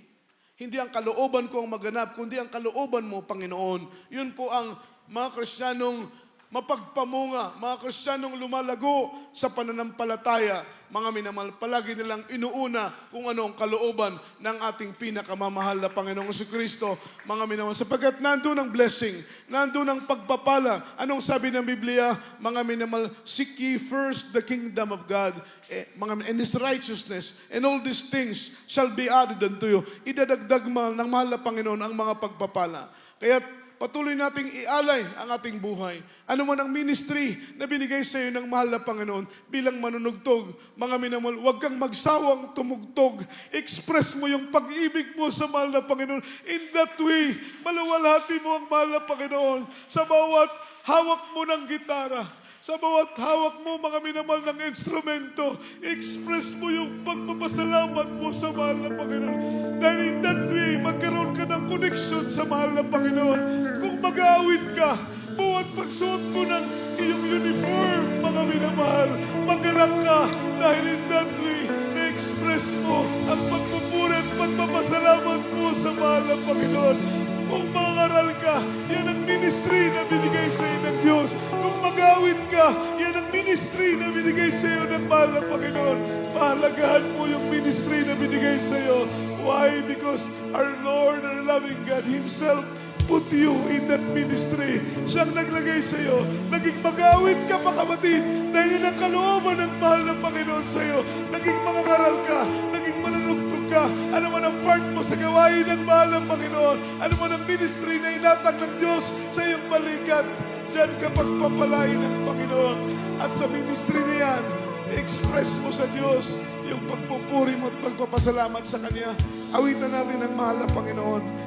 Hindi ang kalooban ko ang maganap, kundi ang kalooban mo, Panginoon. Yun po ang mga Kristiyanong mapagpamunga, mga Kristiyanong lumalago sa pananampalataya, mga minamahal, palagi nilang inuuna kung ano ang kalooban ng ating pinakamamahal na Panginoong Jesucristo, mga minamahal, sapagkat nandun ang blessing, nandun ang pagpapala. Anong sabi ng Biblia? Mga minamahal, seek ye first the kingdom of God, and His righteousness, and all these things shall be added unto you. Idadagdag mo ng mahal na Panginoon ang mga pagpapala. Kaya patuloy nating ialay ang ating buhay. Ano man ang ministry na binigay sa iyo ng mahal na Panginoon bilang manunugtog, mga minamahal, huwag kang magsawang tumugtog. Express mo yung pag-ibig mo sa mahal na Panginoon. In that way, maluwalhati mo ang mahal na Panginoon sa bawat hawak mo ng gitara. Sa bawat hawak mo, mga minamahal ng instrumento, express mo yung pagpapasalamat mo sa mahal na Panginoon. Dahil in that way, magkaroon ka ng connection sa mahal na Panginoon. Kung mag-aawit ka, bawat pagsuot mo ng iyong uniform, mga minamahal, magalang ka dahil in that way, na-express mo ang pagpupuri at pagpapasalamat mo sa mahal na Panginoon. Kung mangaral ka, yan ang ministry na binigay sa iyo ng Diyos. Kung mag-awit ka, yan ang ministry na binigay sa iyo ng mahal na Panginoon. Pahalagahan mo yung ministry na binigay sa iyo. Why? Because our Lord, our loving God Himself put you in that ministry. Siyang naglagay sa iyo. Naging mag-awit ka pa, kapatid, dahil yun ang kalooban ng mahal na Panginoon sa iyo. Naging mangangaral ka, naging manunugtog ka. Ano man ang part mo sa gawain ng mahal na Panginoon, ano man ang ministry na inatag ng Diyos sa iyong balikat, diyan ka pagpapalain ng Panginoon. At sa ministry na yan, express mo sa Diyos yung pagpupuri mo at pagpapasalamat sa Kanya. Awitan natin ang mahal na Panginoon.